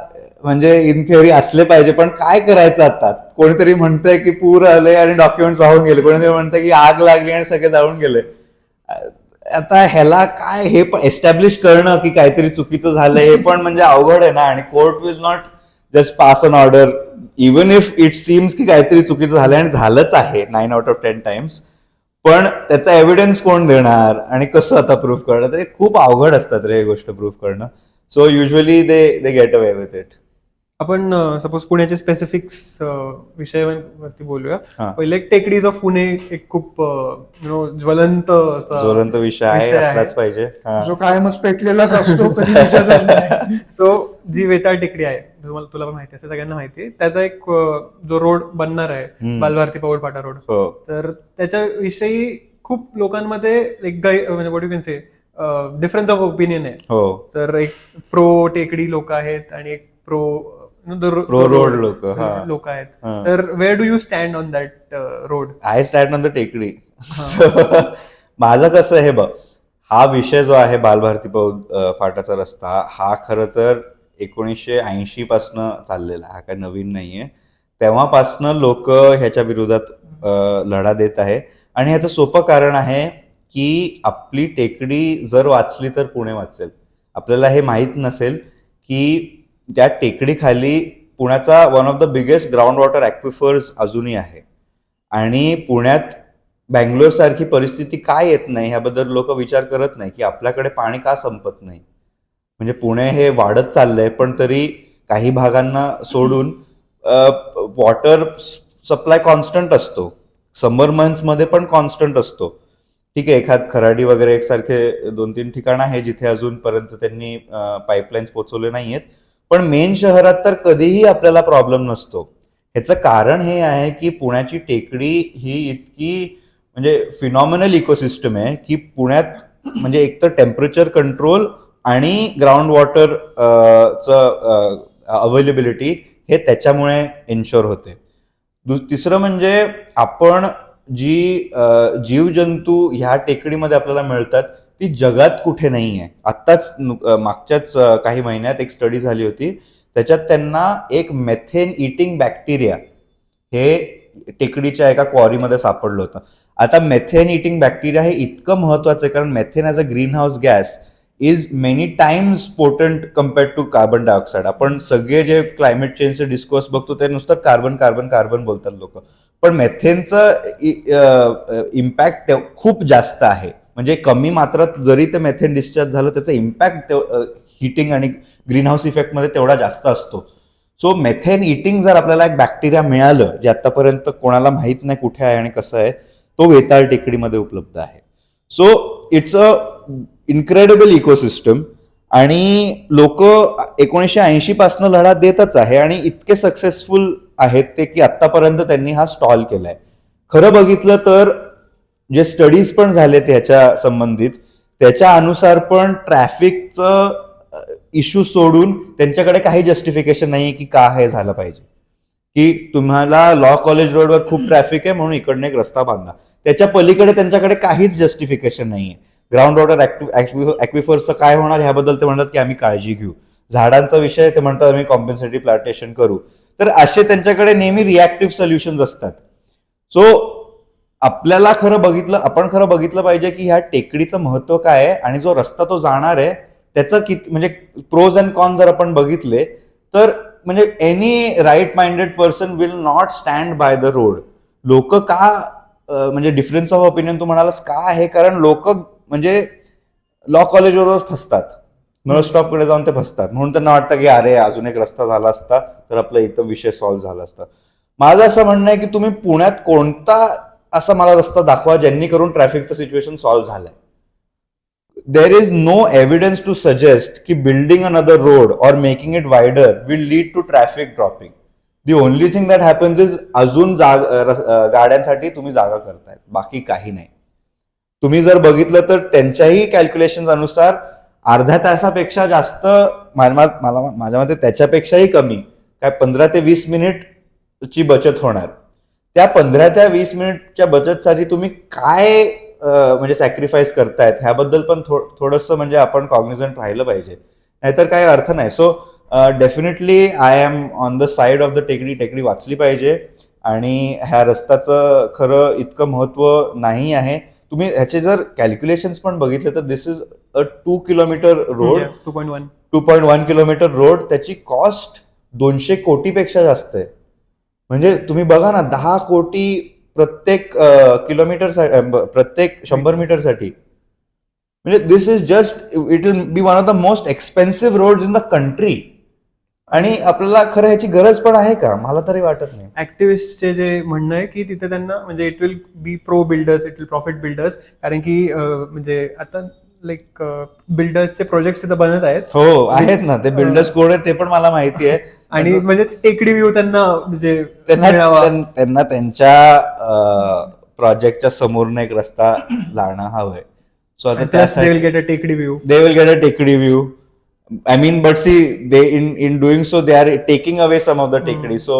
A: म्हणजे इन थिअरी असले पाहिजे, पण काय करायचं आता? कोणीतरी म्हणतंय की पूर आले आणि डॉक्युमेंट्स वाहून गेले, कोणीतरी म्हणतंय की आग लागली आणि सगळे जाळून गेले. आता ह्याला काय, हे पण एस्टॅब्लिश करणं की काहीतरी चुकीचं झालंय हे पण म्हणजे अवघड आहे ना. आणि court will not just pass an order even if it seems की काहीतरी चुकीचं झालंय, आणि झालंच आहे 9 out of 10 times. पण त्याचा एव्हिडन्स कोण देणार आणि कसं आता प्रूफ करणं, तर खूप अवघड असतात रे हे गोष्ट प्रूफ करणं. So usually they get away with it.
C: आपण सपोज पुण्याचे स्पेसिफिक्स विषयावरती बोलूया.
A: हा.
C: पहिले टेकडीज ऑफ पुणे एक खूप ज्वलंत
A: विषय आहे, असलाच पाहिजे. हा.
B: जो कायमच पेटलेलाच असतो, कधी दिसतच नाही.
C: सो जी वेताळ टेकडी आहे, तुला पण माहिती असेल, सगळ्यांना माहिती आहे, त्याचा एक जो रोड बनणार आहे, बालभारती पवळ फाटा रोड,
A: हो.
C: तर त्याच्याविषयी खूप लोकांमध्ये एक म्हणजे what you can say difference of opinion आहे.
A: हो.
C: तर एक प्रो टेकडी लोक आहेत आणि एक प्रो
A: रोड
C: लोक आहेत. तर where do you stand on that road?
A: I stand on the टेकडी. माझं कसं आहे बघ, हा विषय जो आहे बालभारती फाटाचा रस्ता, हा खरं तर 1980 पासनं चाललेला, हा काय नवीन नाहीये. तेव्हापासनं लोक ह्याच्या विरोधात लढा देत आहे. आणि ह्याचं सोपं कारण आहे की आपली टेकडी जर वाचली तर पुणे वाचेल. आपल्याला हे माहीत नसेल की त्या टेकडीखाली पुण्याचा one of the biggest ground water aquifers अजूनही आहे. आणि पुण्यात बँगलोर सारखी परिस्थिती काय येत नाही ह्याबद्दल लोक विचार करत नाही की आपल्याकडे पाणी का संपत नाही. म्हणजे पुणे हे वाढत चाललंय, पण तरी काही भागांना सोडून वॉटर सप्लाय कॉन्स्टंट असतो. समर मंथ्समध्ये पण कॉन्स्टंट असतो. ठीक आहे, एखाद खराडी वगैरे एकसारखे 2-3 ठिकाणं आहे जिथे अजूनपर्यंत त्यांनी पाईपलाईन्स पोहोचवले नाहीयेत. पण मेन शहरात तर कधीही आपल्याला प्रॉब्लेम नसतो. ह्याचं कारण हे आहे की पुण्याची टेकडी ही इतकी म्हणजे फिनॉमिनल इकोसिस्टम आहे की पुण्यात म्हणजे एकतर टेम्परेचर कंट्रोल आणि ग्राउंड वॉटर अवेलेबिलिटी हे त्याच्यामुळे इन्शुअर होते. तिसरं म्हणजे आपण जी जीवजंतू ह्या टेकडीमध्ये आपल्याला मिळतात ती जगात कुठे नाही आहे. आत्ताच मागच्याच काही महिन्यात एक स्टडी झाली होती, त्याच्यात त्यांना एक मेथेन इटिंग बॅक्टेरिया हे टेकडीच्या एका क्वॉरीमध्ये सापडलं होतं. आता मेथेन इटिंग बॅक्टेरिया हे इतकं महत्वाचं आहे कारण methane as a greenhouse gas is many times potent compared to carbon dioxide. आपण सगळे जे क्लायमेट चेंजचे डिस्कोर्स बघतो ते नुसतं कार्बन कार्बन कार्बन बोलतात लोक, पण मेथेनचं इम्पॅक्ट खूप जास्त आहे. म्हणजे कमी मात्रात जरी ते मेथेन डिस्चार्ज झालं त्याचा इम्पॅक्ट हिटिंग आणि ग्रीन हाऊस इफेक्टमध्ये तेवढा जास्त असतो. सो मेथेन इटिंग जर आपल्याला एक बॅक्टेरिया मिळालं जे आतापर्यंत कोणाला माहित नाही कुठे आहे आणि कसं आहे, तो वेताळ टेकडीमध्ये उपलब्ध आहे. So it's a incredible ecosystem आणि लोक 1980 पासून लढा देतच आहे आणि इतके सक्सेसफुल आहेत ते की आतापर्यंत त्यांनी हा स्टॉल केलाय. खरं बघितलं तर जे स्टडीज पण झालेत ह्याच्या संबंधित त्याच्या अनुसार पण ट्रॅफिकचं इश्यू सोडून त्यांच्याकडे काही जस्टिफिकेशन नाहीये की का हे झालं पाहिजे, की तुम्हाला लॉ कॉलेज रोडवर खूप ट्रॅफिक आहे म्हणून इकडनं एक रस्ता बांधा. त्याच्या पलीकडे त्यांच्याकडे काहीच जस्टिफिकेशन नाहीये. ग्राउंड वॉटर ॲक्विफर्सचं काय होणार ह्याबद्दल ते म्हणतात की आम्ही काळजी घेऊ. झाडांचा विषय ते म्हणतात आम्ही कॉम्पेन्सेटरी प्लांटेशन करू. तर असे त्यांच्याकडे नेहमी रिॲक्टिव्ह सोल्युशन्स असतात. सो आपण खरं बघितलं पाहिजे की ह्या टेकडीचं महत्व काय आहे आणि जो रस्ता तो जाणार आहे त्याचं किती म्हणजे प्रोज अँड कॉन जर आपण बघितले तर म्हणजे any right minded person will not stand by the road. लोक का म्हणजे डिफरन्स ऑफ ओपिनियन तू म्हणालास का आहे, कारण लोक म्हणजे लॉ कॉलेजवर फसतात, नळ स्टॉपकडे जाऊन ते फसतात म्हणून त्यांना वाटतं की अरे अजून एक रस्ता झाला असता तर आपला इथं विषय सॉल्व्ह झाला असता. माझं असं म्हणणं आहे की तुम्ही पुण्यात कोणता असा मला रस्ता दाखवा ज्यांनी करून ट्रॅफिकचं सिच्युएशन सॉल्व्ह झालंय. There is no evidence to suggest की building another road or making it wider will lead to traffic dropping. The only thing that happens is अजून गाड्यांसाठी तुम्ही जागा करतायत, बाकी काही नाही. तुम्ही जर बघितलं तर त्यांच्याही कॅल्क्युलेशन अनुसार अर्ध्या तासापेक्षा जास्त माझ्या मते त्याच्यापेक्षाही कमी काय 15 ते 20 मिनिटची बचत होणार. त्या 15 ते 20 मिनिटच्या बचतसाठी तुम्ही काय म्हणजे सॅक्रिफाईस करतायत ह्याबद्दल पण थोडंसं म्हणजे आपण कॉग्निझंट राहिलं पाहिजे, नाहीतर काही अर्थ नाही. So definitely I am on the side of the टेकडी वाचली पाहिजे आणि ह्या रस्त्याचं खरं इतकं महत्व नाही आहे. तुम्ही ह्याचे जर कॅल्क्युलेशन्स पण बघितले तर this is a 2 kilometre road, 2.1 kilometre road. त्याची कॉस्ट 200 कोटीपेक्षा जास्त आहे. म्हणजे तुम्ही बघा ना 10 कोटी प्रत्येक किलोमीटर प्रत्येक 100 मीटरसाठी. म्हणजे this is just it will be one of the most expensive roads in the country. आणि आपल्याला खरं ह्याची गरज पण आहे का, मला तरी वाटत नाही.
C: ऍक्टिव्हिस्टचे जे म्हणणं आहे की तिथे त्यांना म्हणजे it will B pro builders, it will profit builders, कारण की म्हणजे आता लाईक बिल्डर्सचे प्रोजेक्ट तिथे बनत आहेत.
A: हो आहेत ना, ते बिल्डर्स कोण आहेत ते पण मला माहिती आहे.
C: आणि म्हणजे टेकडी व्ह्यू त्यांना म्हणजे
A: त्यांना त्यांच्या प्रोजेक्टच्या समोरनं एक रस्ता जाणं हवंय. सो आता
C: दे विल गेट अ टेकडी view.
A: I mean, but see, they in doing so, they are taking away some of the टेकडी. So,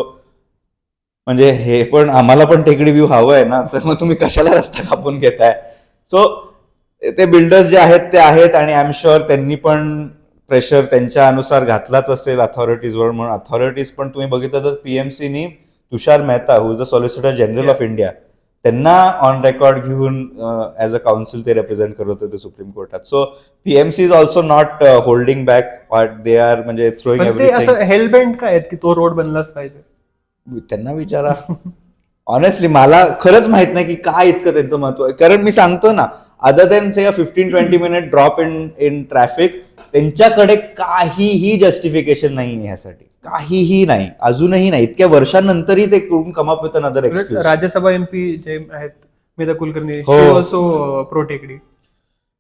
A: म्हणजे हे पण आम्हाला पण टेकडी व्ह्यू हवं आहे ना, तर मग तुम्ही कशाला रस्ता कापून घेताय. सो ते बिल्डर्स जे आहेत ते आहेत आणि आय एम शुअर त्यांनी पण प्रेशर त्यांच्या अनुसार घातलाच असेल अथॉरिटीजवर. म्हणून अथॉरिटीज पण तुम्ही बघितलं तर पीएमसीनी Tushar Mehta who is the solicitor general of India त्यांना ऑन रेकॉर्ड घेऊन ऍज अ काउन्सिल ते रिप्रेझेंट करत होते सुप्रीम कोर्टात. So PMC is also not holding back, but they are म्हणजे थ्रोइंग एव्हरीथिंग.
C: हेल्पबेंट काय आहेत की तो रोड बनलाच पाहिजे,
A: त्यांना विचारा. ऑनेस्टली मला खरंच माहित नाही की काय इतकं त्यांचं महत्व आहे. कारण मी सांगतो ना, other than say 15-20 minute drop in traffic, त्यांच्याकडे काहीही जस्टिफिकेशन नाही ह्यासाठी, काहीही नाही, अजूनही नाही. इतक्या वर्षांनंतरही ते come up with another excuse.
C: Rajya Sabha MP जे आहेत मेधा कुलकर्णी, ऑल्सो प्रो टेकडी.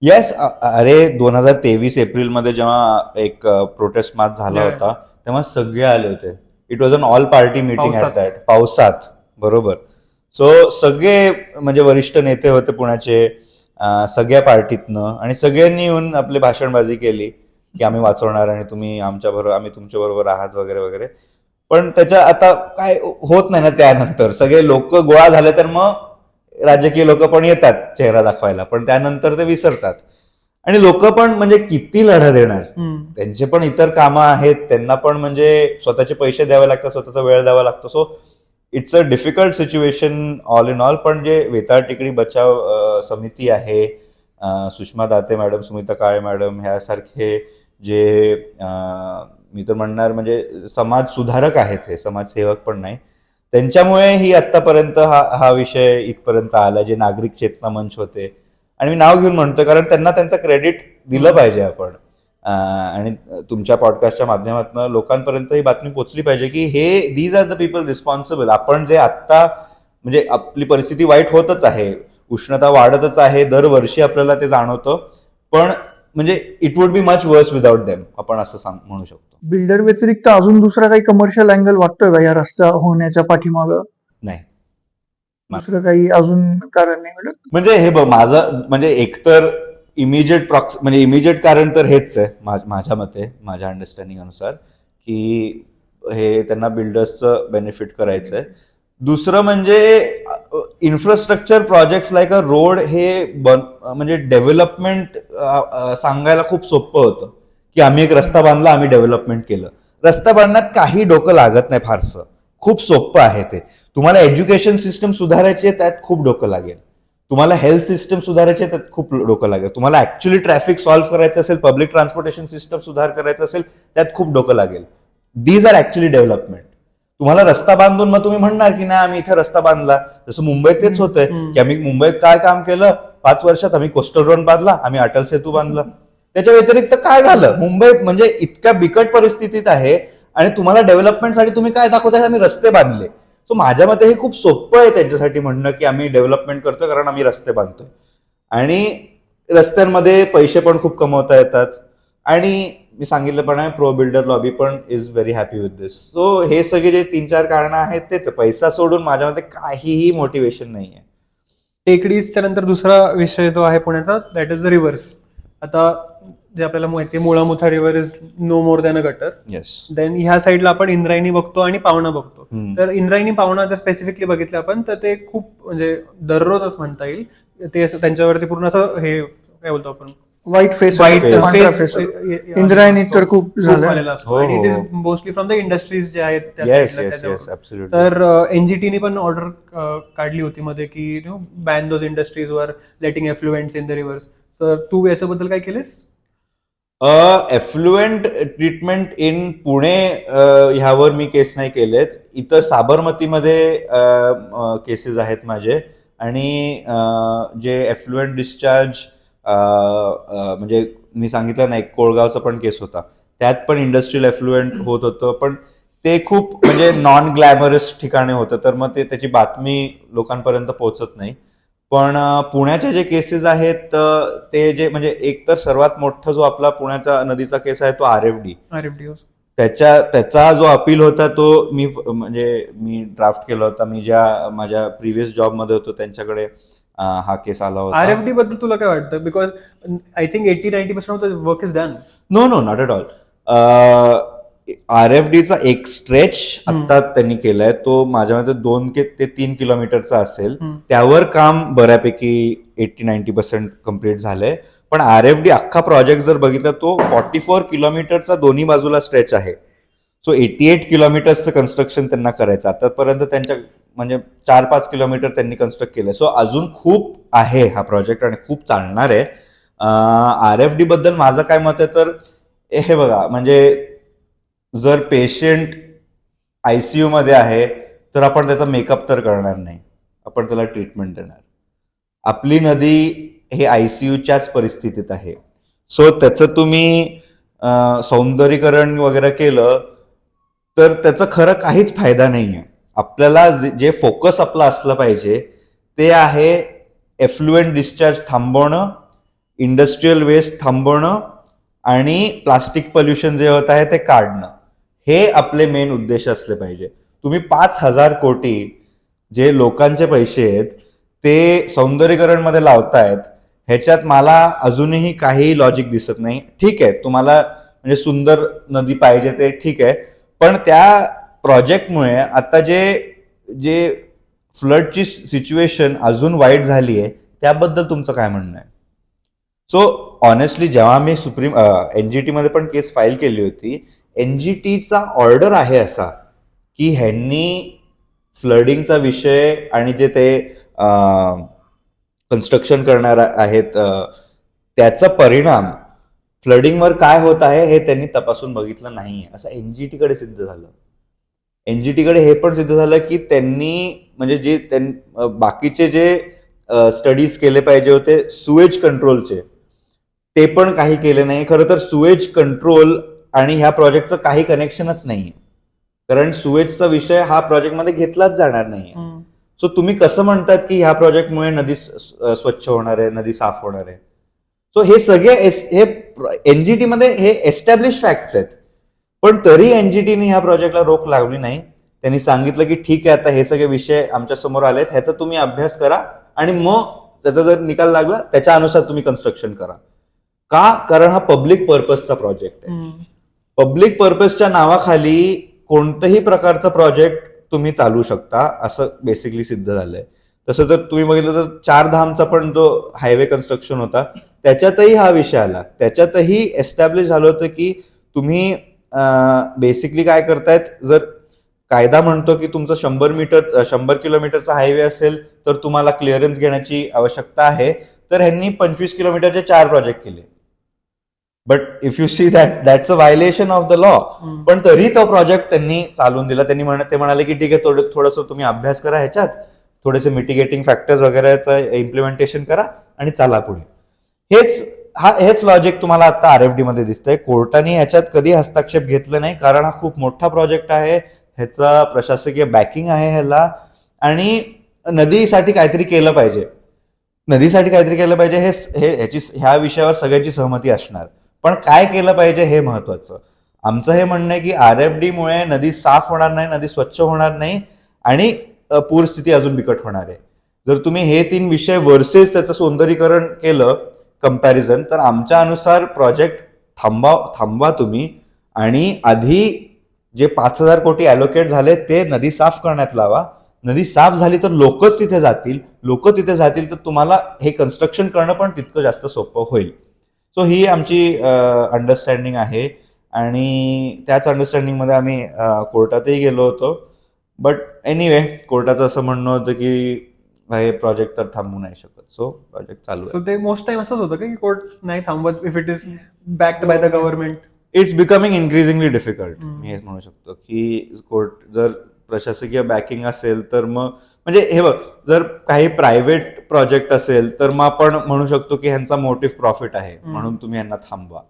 A: येस. अरे 2023 एप्रिलमध्ये जेव्हा एक प्रोटेस्ट मार्च झाला होता तेव्हा सगळे आले होते. It was an all party meeting at that, पावसात, बरोबर. सो सगळे म्हणजे वरिष्ठ नेते होते पुण्याचे सगळ्या पार्टीतनं आणि सगळ्यांनी येऊन आपली भाषणबाजी केली की आम्ही वाचवणार आणि तुम्ही आमच्याबरोबर, आम्ही तुमच्या बरोबर आहात वगैरे वगैरे. पण त्याच्या आता काय होत नाही ना, त्यानंतर सगळे लोक गोळा झाले तर मग राजकीय लोक पण येतात चेहरा दाखवायला, पण त्यानंतर ते विसरतात. आणि लोक पण म्हणजे किती लढा देणार, त्यांचे पण इतर कामं आहेत, त्यांना पण म्हणजे स्वतःचे पैसे द्यावे लागतात, स्वतःचा वेळ द्यावा लागतो. So it's a difficult situation all in all. पण जे वेताळ टेकडी बचाव समिती आहे, सुषमा दाते मॅडम, सुमिता काळे मॅडम ह्यासारखे जे मी तर म्हणणार म्हणजे समाज सुधारक आहेत, हे समाजसेवक पण नाही, त्यांच्यामुळे ही आतापर्यंत हा विषय इथपर्यंत आला. जे नागरिक चेतना मंच होते, आणि मी नाव घेऊन म्हणतोय कारण त्यांना त्यांचं क्रेडिट दिलं पाहिजे आपण, आणि तुमच्या पॉडकास्टच्या माध्यमातून लोकांपर्यंत ही बातमी पोहोचली पाहिजे की हे these are the people responsible. आपण जे आत्ता म्हणजे आपली परिस्थिती वाईट होतच आहे, उष्णता वाढतच आहे, दरवर्षी आपल्याला ते जाणवतं, पण म्हणजे it would be much worse without them, आपण असं म्हणू शकतो.
B: बिल्डर व्यतिरिक्त अजून दुसरा काही कमर्शियल अँगल वाटतोय का या रस्ता होण्याच्या पाठीमागं?
A: नाही,
B: दुसरं काही अजून कारण नाही मिळत?
A: म्हणजे हे बघ, माझं म्हणजे एकतर इमिजिएट कारण तर हेच आहे माझ्या मते, माझ्या अंडरस्टँडिंग अनुसार, की हे त्यांना बिल्डर्सचं बेनिफिट करायचं आहे. दुसरं म्हणजे infrastructure projects like a road हे म्हणजे डेव्हलपमेंट सांगायला खूप सोपं होतं की आम्ही एक रस्ता बांधला, आम्ही डेव्हलपमेंट केलं. रस्ता बांधण्यात काही डोकं लागत नाही फारसं, खूप सोपं आहे ते. तुम्हाला एज्युकेशन सिस्टम सुधारायची आहे, त्यात खूप डोकं लागेल. तुम्हाला हेल्थ सिस्टम सुधारायची आहे, त्यात खूप डोकं लागेल. तुम्हाला ऍक्च्युअली ट्रॅफिक सॉल्व्ह करायचं असेल, पब्लिक ट्रान्सपोर्टेशन सिस्टम सुधार करायचं असेल, त्यात खूप डोकं लागेल. These are actually development. तुम्हाला रस्ता बांधून मग तुम्ही म्हणणार की नाही आम्ही इथे रस्ता बांधला, जसं मुंबईत तेच होतंय की आम्ही मुंबईत काय काम केलं 5 वर्षात, आम्ही कोस्टल रोड बांधला, आम्ही अटल सेतू बांधला. त्याच्या व्यतिरिक्त काय झालं? मुंबई म्हणजे इतक्या बिकट परिस्थितीत आहे आणि तुम्हाला डेव्हलपमेंटसाठी तुम्ही काय दाखवताय? आम्ही रस्ते बांधले. सो माझ्या मते हे खूप सोपं आहे त्यांच्यासाठी म्हणणं की आम्ही डेव्हलपमेंट करतोय कारण आम्ही रस्ते बांधतोय. आणि रस्त्यांमध्ये पैसे पण खूप कमवता येतात. आणि मी सांगितलं पण आहे, प्रो बिल्डर लॉबी पण is very happy with this. So हे सगळे जे 3-4 कारणं आहेत तेच. पैसा सोडून माझ्या मते काहीही मोटिवेशन नाही आहे.
C: टेकडीजच्या नंतर दुसरा विषय जो आहे पुण्याचा, दॅट इज द रिव्हर्स. आता जे आपल्याला माहिती आहे, Mulamutha river is no more than a gutter.
A: Yes.
C: Then ह्या साईडला आपण इंद्रायणी बघतो आणि पावना बघतो. तर इंद्रायणी पावना जर स्पेसिफिकली बघितलं आपण तर ते खूप म्हणजे दररोजच म्हणता येईल ते त्यांच्यावरती पूर्ण असं हे काय बोलतो आपण,
B: वाईट फेस,
C: वाईट
B: पांढरा
C: फेस
B: face. इंद्रायणी तर खूप झालं.
C: झालेला असतो.
A: हो,
C: आणि इट इज
A: हो.
C: मोस्टली फ्रॉम द इंडस्ट्रीज जे आहेत त्या
A: येस
C: side ला,
A: येस
C: त्याच्यावरून.
A: Yes absolutely.
C: तर एनजीटीने पण ऑर्डर काढली होती मध्ये की बॅन दोज इंडस्ट्रीज वर लेटिंग एफ्लुएंट्स इन द रिव्हर्स. तर तू याच्याबद्दल काय केलेस?
A: एफ्लुएंट ट्रीटमेंट इन पुणे ह्यावर मी केस नाही केलेत. इतर साबरमतीमध्ये केसेस आहेत माझे. आणि जे एफ्लुएंट डिस्चार्ज म्हणजे मी सांगितलं ना, एक कोळगावचा पण केस होता, त्यात पण इंडस्ट्रियल एफ्लुएंट होत होतं, पण ते खूप म्हणजे नॉन ग्लॅमरस ठिकाणी होतं, तर मग ते त्याची बातमी लोकांपर्यंत पोहोचत नाही. पण पुण्याचे जे केसेस आहेत ते जे म्हणजे एक तर सर्वात मोठा जो आपला पुण्याचा नदीचा केस आहे तो RFD. त्याचा जो अपील होता तो मी ड्राफ्ट केला होता. मी ज्या माझ्या प्रिव्हियस जॉबमध्ये होतो त्यांच्याकडे हा केस आला होता.
C: RFD बद्दल तुला काय वाटतं? Because I think 80-90% of the work is done.
A: No not at all. RFDचा एक स्ट्रेच आता त्यांनी केलाय, तो माझ्या मते 2 ते 3 किलोमीटरचा असेल. त्यावर काम बऱ्यापैकी 80-90% कम्प्लीट झालंय. पण RFD अख्खा प्रोजेक्ट जर बघितला तो 44 किलोमीटरचा दोन्ही बाजूला स्ट्रेच आहे. सो 88 किलोमीटर्सचं कन्स्ट्रक्शन त्यांना करायचं. आतापर्यंत त्यांच्या म्हणजे 4-5 किलोमीटर त्यांनी कन्स्ट्रक्ट केलंय. सो अजून खूप आहे हा प्रोजेक्ट आणि खूप चालणार आहे. RFD बद्दल माझं काय मत आहे तर हे बघा, म्हणजे जर पेशंट ICU मध्ये आहे तर आपण त्याचा मेकअप तर करणार नाही, आपण त्याला ट्रीटमेंट देणार. आपली नदी हे ICUच्याच परिस्थितीत आहे. सो त्याचं तुम्ही सौंदर्यीकरण वगैरे केलं तर त्याचा खरं काहीच फायदा नाही आहे. आपल्याला जे फोकस आपला असलं पाहिजे ते आहे एफ्लुएंट डिस्चार्ज थांबवणं, इंडस्ट्रीयल वेस्ट थांबवणं आणि प्लास्टिक पोल्युशन जे होत आहे ते काढणं. हे आपले मेन उद्देश असले पाहिजे. तुम्ही 5,000 कोटी जे लोकांचे पैसे आहेत ते सौंदर्यीकरण मध्ये लावतायत, ह्याच्यात मला अजूनही काही लॉजिक दिसत नाही. ठीक आहे, तुम्हाला म्हणजे सुंदर नदी पाहिजे ते ठीक आहे, पण त्या प्रोजेक्टमुळे आता जे फ्लडची सिच्युएशन अजून वाईट झाली आहे, त्याबद्दल तुमचं काय म्हणणं आहे? सो ऑनेस्टली जेव्हा मी NGT मध्ये पण केस फाईल केली होती, NGTचा ऑर्डर आहे असा की ह्यांनी फ्लडिंगचा विषय आणि जे ते कन्स्ट्रक्शन करणार आहेत त्याचा परिणाम फ्लडिंगवर काय होत आहे हे त्यांनी तपासून बघितलं नाहीये, असं NGTकडे सिद्ध झालं. NGTकडे हे पण सिद्ध झालं की त्यांनी म्हणजे बाकीचे जे स्टडीज केले पाहिजे होते सुएज कंट्रोलचे, ते पण काही केलं नाही. खरं तर सुएज कंट्रोल आणि ह्या प्रोजेक्टचं काही कनेक्शनच नाहीये, कारण सुएजचा विषय हा प्रोजेक्टमध्ये घेतलाच जाणार नाहीये. सो तुम्ही कसं म्हणतात की ह्या प्रोजेक्टमुळे नदी स्वच्छ होणार आहे, नदी साफ होणार आहे? सो हे सगळे हे एनजीटी मध्ये हे एस्टॅब्लिश फॅक्ट्स आहेत, पण तरी एनजीटीने ह्या प्रोजेक्टला रोख लावली नाही. त्यांनी सांगितलं की ठीक आहे, आता हे सगळे विषय आमच्या समोर आलेत, ह्याचा तुम्ही अभ्यास करा आणि मग त्याचा जर निकाल लागला त्याच्या अनुसार तुम्ही कन्स्ट्रक्शन करा. का? कारण हा पब्लिक पर्पजचा प्रोजेक्ट आहे. पब्लिक पर्पजच्या नावाखाली कोणत्याही प्रकारचा प्रोजेक्ट तुम्ही चालू शकता असं बेसिकली सिद्ध झालंय. तसं तर तुम्ही बघितलं तर 4 धामचा पण जो हायवे कन्स्ट्रक्शन होता त्याच्यातही हा विषय आला. त्याच्यातही एस्टॅब्लिश झालं होतं की तुम्ही बेसिकली काय करतायत, जर कायदा म्हणतो की तुमचं 100 किलोमीटरचा हायवे असेल तर तुम्हाला क्लिअरन्स घेण्याची आवश्यकता आहे, तर ह्यांनी 25 किलोमीटरचे 4 प्रोजेक्ट केले. But if you see that's a violation of the law. पण तरी तो प्रोजेक्ट त्यांनी चालून दिला. ते म्हणाले की ठीक आहे, थोडंसं तुम्ही अभ्यास करा ह्याच्यात, थोडेसे मिटिगेटिंग फॅक्टर्स वगैरेचं इम्प्लिमेंटेशन करा आणि चला पुढे. हेच लॉजिक तुम्हाला आता आरएफडी मध्ये दिसतंय. कोर्टाने ह्याच्यात कधी हस्तक्षेप घेतला नाही, कारण हा खूप मोठा प्रोजेक्ट आहे, ह्याचा प्रशासकीय बॅकिंग आहे ह्याला, आणि नदीसाठी काहीतरी केलं पाहिजे. ह्या विषयावर सगळ्यांची सहमती असणार, पण काय केलं पाहिजे हे महत्वाचं. आमचं हे म्हणणं आहे की आरएफडी मुळे नदी साफ होणार नाही, नदी स्वच्छ होणार नाही आणि पूरस्थिती अजून बिकट होणार आहे. जर तुम्ही हे 3 विषय वर्सेस त्याचं सौंदर्यीकरण केलं कंपॅरिझन, तर आमच्या अनुसार प्रोजेक्ट थांबवा तुम्ही आणि आधी जे 5,000 कोटी अलोकेट झाले ते नदी साफ करण्यात लावा. नदी साफ झाली तर लोक तिथे जातील तर तुम्हाला हे कन्स्ट्रक्शन करणं पण तितकं जास्त सोपं होईल. सो ही आमची अंडरस्टँडिंग आहे आणि त्याच अंडरस्टँडिंगमध्ये आम्ही कोर्टातही गेलो होतो. बट एनिवे कोर्टाचं असं म्हणणं होतं की हे प्रोजेक्ट तर थांबवू नाही शकत. सो प्रोजेक्ट चालू आहे.
C: सो ते मोस्ट टाइम असंच होतं की कोर्ट नाही थांबवत if it is backed by the government.
A: It's becoming increasingly difficult. मी हेच म्हणू शकतो की कोर्ट जर प्रशासकीय बॅकिंग असेल तर मग, म्हणजे हे बघ, जर काही प्रायव्हेट प्रोजेक्ट असेल तर मग आपण म्हणू शकतो की ह्यांचा मोटिव्ह प्रॉफिट आहे म्हणून तुम्ही यांना थांबवा.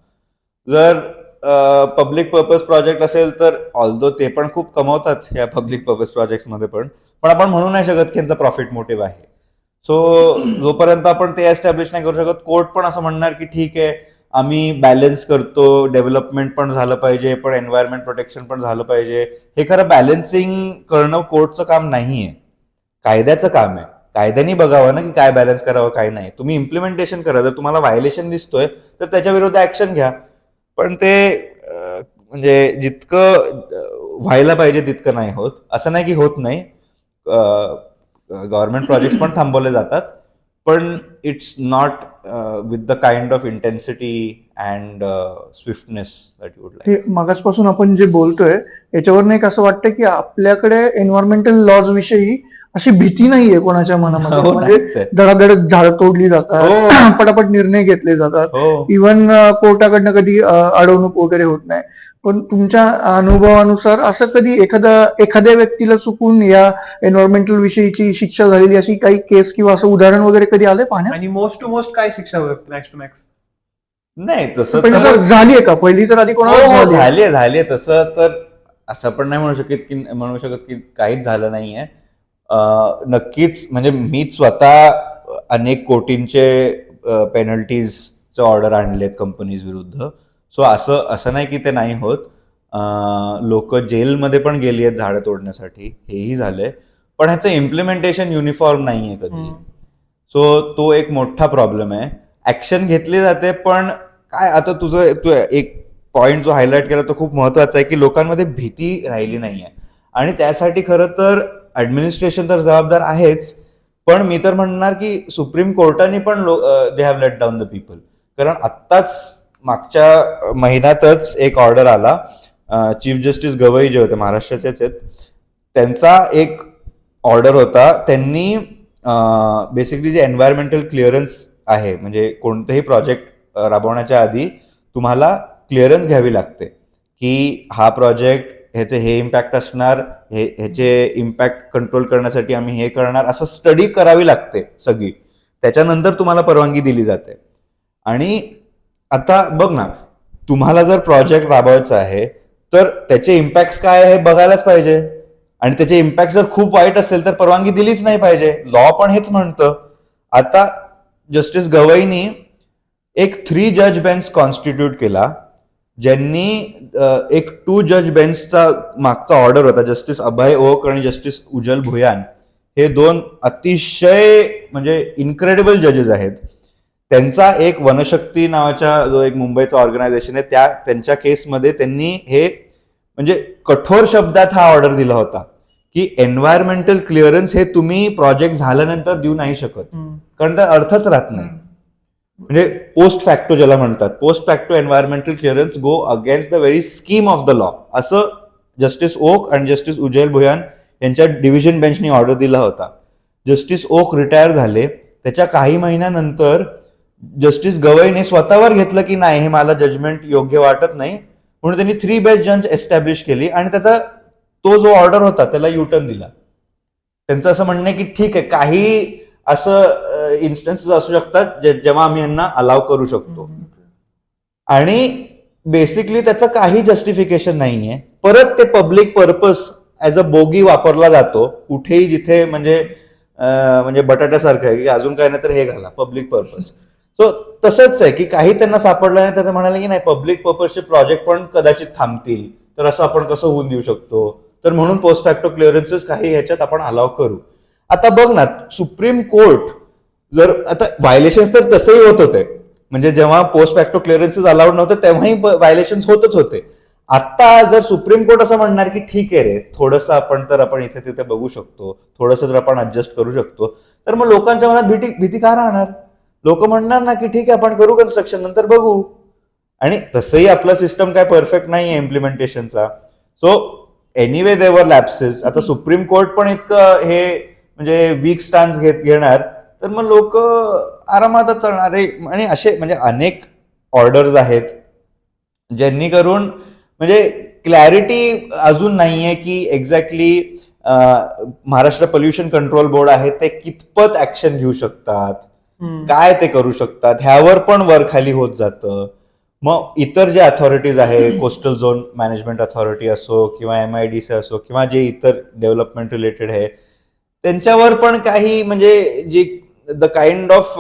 A: जर पब्लिक पर्पज प्रोजेक्ट असेल तर ऑल्दो ते पण खूप कमवतात या पब्लिक पर्पज प्रोजेक्ट्समध्ये पण आपण म्हणू नाही शकत की यांचा प्रॉफिट मोटिव्ह आहे. सो जोपर्यंत आपण ते एस्टॅब्लिश नाही करू शकत, कोर्ट पण असं म्हणणार की ठीक आहे, आम्ही बॅलन्स करतो, डेव्हलपमेंट पण झालं पाहिजे पण एन्व्हायरमेंट प्रोटेक्शन पण झालं पाहिजे. हे खरं बॅलन्सिंग करणं कोर्टचं काम नाहीये, कायद्याचं काम आहे. कायद्याने बघावं ना की काय बॅलन्स करावं काय नाही. तुम्ही इम्प्लिमेंटेशन करा. जर तुम्हाला व्हायलेशन दिसतोय तर त्याच्या विरुद्ध ऍक्शन घ्या. पण ते म्हणजे जितकं व्हायला पाहिजे तितकं नाही होत. असं नाही की होत नाही, गव्हर्नमेंट प्रोजेक्ट पण थांबवले जातात, पण it's not with the kind of intensity and swiftness that you would like.
B: हे मागासपासून आपण जे बोलतोय याच्यावर एक असं वाटतं की आपल्याकडे एन्व्हायरमेंटल लॉज विषयी अशी भीती नाहीये कोणाच्या मनामध्ये.
A: हो, नाहीच
B: म्हणजे
A: आहे.
B: धडाधड झाडं तोडली जातात,
A: हो.
B: पटापट निर्णय घेतले जातात,
A: हो.
B: इव्हन कोर्टाकडनं कधी अडवणूक वगैरे होत नाही. पण तुमच्या अनुभवानुसार असं कधी एखाद्या व्यक्तीला चुकून या एन्व्हायरमेंटल विषयीची शिक्षा झालेली अशी काही केस किंवा असं उदाहरण वगैरे कधी आलंय पाहण्यात?
C: आणि मोस्ट टू मोस्ट काय शिक्षा होतं मॅक्स टू मॅक्स?
A: नाही तसं
B: पहिली
A: तर
B: तर झालीये का? पहिली तर आधी कोणाला झाली?
A: झालीये. तसं तर असं पण नाही म्हणू शकत की काहीच झालं नाहीये. नक्कीच, म्हणजे मीच स्वतः अनेक कोटींचे पेनल्टीजचे ऑर्डर आणलेत कंपनीज विरुद्ध. सो असं नाही की ते नाही होत. लोक जेलमध्ये पण गेली आहेत झाडं तोडण्यासाठी, हेही झालंय. पण ह्याचं इम्प्लिमेंटेशन युनिफॉर्म नाहीये कधी. सो तो एक मोठा प्रॉब्लेम आहे. ऍक्शन घेतली जाते पण काय, आता तू एक पॉइंट जो हायलाइट केला तो खूप महत्वाचा आहे की लोकांमध्ये भीती राहिली नाहीये. आणि त्यासाठी खरं तर ऍडमिनिस्ट्रेशन तर जबाबदार आहेच, पण मी तर म्हणणार की सुप्रीम कोर्टाने पण they have let down the people. कारण आत्ताच मागच्या महिन्यातच एक ऑर्डर आला, चीफ जस्टिस गवई जे होते महाराष्ट्राचेच आहेत, त्यांचा एक ऑर्डर होता. त्यांनी बेसिकली जे एन्व्हायरमेंटल क्लिअरन्स आहे, म्हणजे कोणतेही प्रोजेक्ट राबवण्याच्या आधी तुम्हाला क्लिअरन्स घ्यावी लागते की हा प्रोजेक्ट ह्याचे हे इम्पॅक्ट असणार, ह्याचे इम्पॅक्ट कंट्रोल करण्यासाठी आम्ही हे करणार, असं स्टडी करावी लागते सगळी. त्याच्यानंतर तुम्हाला परवानगी दिली जाते. आणि आता बघ ना, तुम्हाला जर प्रोजेक्ट राबवायचा आहे तर त्याचे इम्पॅक्ट काय आहे हे बघायलाच पाहिजे. आणि त्याचे इम्पॅक्ट जर खूप वाईट असेल तर परवानगी दिलीच नाही पाहिजे. लॉ पण हेच म्हणतं. आता जस्टिस गवईनी एक 3 जज बेंच कॉन्स्टिट्यूट केला, ज्यांनी एक 2 जज बेंचचा मागचा ऑर्डर होता. जस्टिस अभय ओक आणि जस्टिस उजल भुयान हे 2 अतिशय म्हणजे इनक्रेडिबल जजेस आहेत. त्यांचा एक वनशक्ती नावाच्या जो एक मुंबईचा ऑर्गनायझेशन आहे त्यांच्या केसमध्ये त्यांनी हे म्हणजे कठोर शब्दात हा ऑर्डर दिला होता की एन्व्हायरमेंटल क्लिअरन्स हे तुम्ही प्रोजेक्ट झाल्यानंतर देऊ नाही शकत, कारण त्याचा अर्थच राहत नाही. म्हणजे पोस्ट फॅक्टो ज्याला म्हणतात, post facto environmental clearance go against the very scheme of the law, असं जस्टिस ओक आणि जस्टिस उजल भुयान यांच्या डिव्हिजन बेंचनी ऑर्डर दिला होता. जस्टिस ओक रिटायर झाले. त्याच्या काही महिन्यानंतर जस्टिस गवईने स्वतःवर घेतलं की नाही, हे मला जजमेंट योग्य वाटत नाही, म्हणून त्यांनी 3 बेंच जज एस्टॅब्लिश केली आणि त्याचा तो जो ऑर्डर होता त्याला युटर्न दिला. त्यांचं असं म्हणणं आहे की ठीक आहे, काही असं इन्स्टन्सेस असू शकतात जेव्हा आम्ही यांना अलाव करू शकतो. आणि बेसिकली त्याचं काही जस्टिफिकेशन नाहीये. परत ते public purpose as a bogie वापरला जातो कुठेही जिथे म्हणजे बटाट्यासारखं आहे की अजून काय नाही तर हे घाला पब्लिक पर्पज. सो तसंच आहे की काही त्यांना सापडलं नाही तर ते म्हणाले की नाही, पब्लिक पर्पजचे प्रोजेक्ट पण कदाचित थांबतील, तर असं आपण कसं होऊन देऊ शकतो, तर म्हणून पोस्ट फॅक्टो क्लिअरन्सेस काही ह्याच्यात आपण अलाव करू. आता बघ ना, सुप्रीम कोर्ट जर आता व्हायलेशन्स तर तसंही होत होते, म्हणजे जेव्हा पोस्ट फॅक्टो क्लिअरन्सेस अलाउड नव्हते तेव्हाही व्हायलेशन्स होतच होते. आता जर सुप्रीम कोर्ट असं म्हणणार की ठीक आहे रे, थोडंसं आपण इथे तिथे बघू शकतो, थोडंसं जर आपण ऍडजस्ट करू शकतो, तर मग लोकांच्या मनात भीती का राहणार? लोक म्हणणार ना की ठीक आहे आपण करू कन्स्ट्रक्शन, नंतर बघू. आणि तसंही आपला सिस्टम काय परफेक्ट नाहीये इम्प्लिमेंटेशनचा. सो एनिवे देवर लॅप्सेस. आता सुप्रीम कोर्ट पण इतकं हे म्हणजे वीक स्टान्स घेणार तर मग लोक आरामातच चालणार आहे. आणि असे म्हणजे अनेक ऑर्डर्स आहेत ज्यांनी करून म्हणजे क्लॅरिटी अजून नाहीये की exactly Maharashtra pollution control board आहे ते कितपत ऍक्शन घेऊ शकतात, काय ते करू शकतात, ह्यावर पण वर खाली होत जातं. मग इतर जे अथॉरिटीज आहे, कोस्टल झोन मॅनेजमेंट अथॉरिटी असो किंवा MIDC असो किंवा जे इतर डेव्हलपमेंट रिलेटेड आहे, त्यांच्यावर पण काही म्हणजे जी the kind of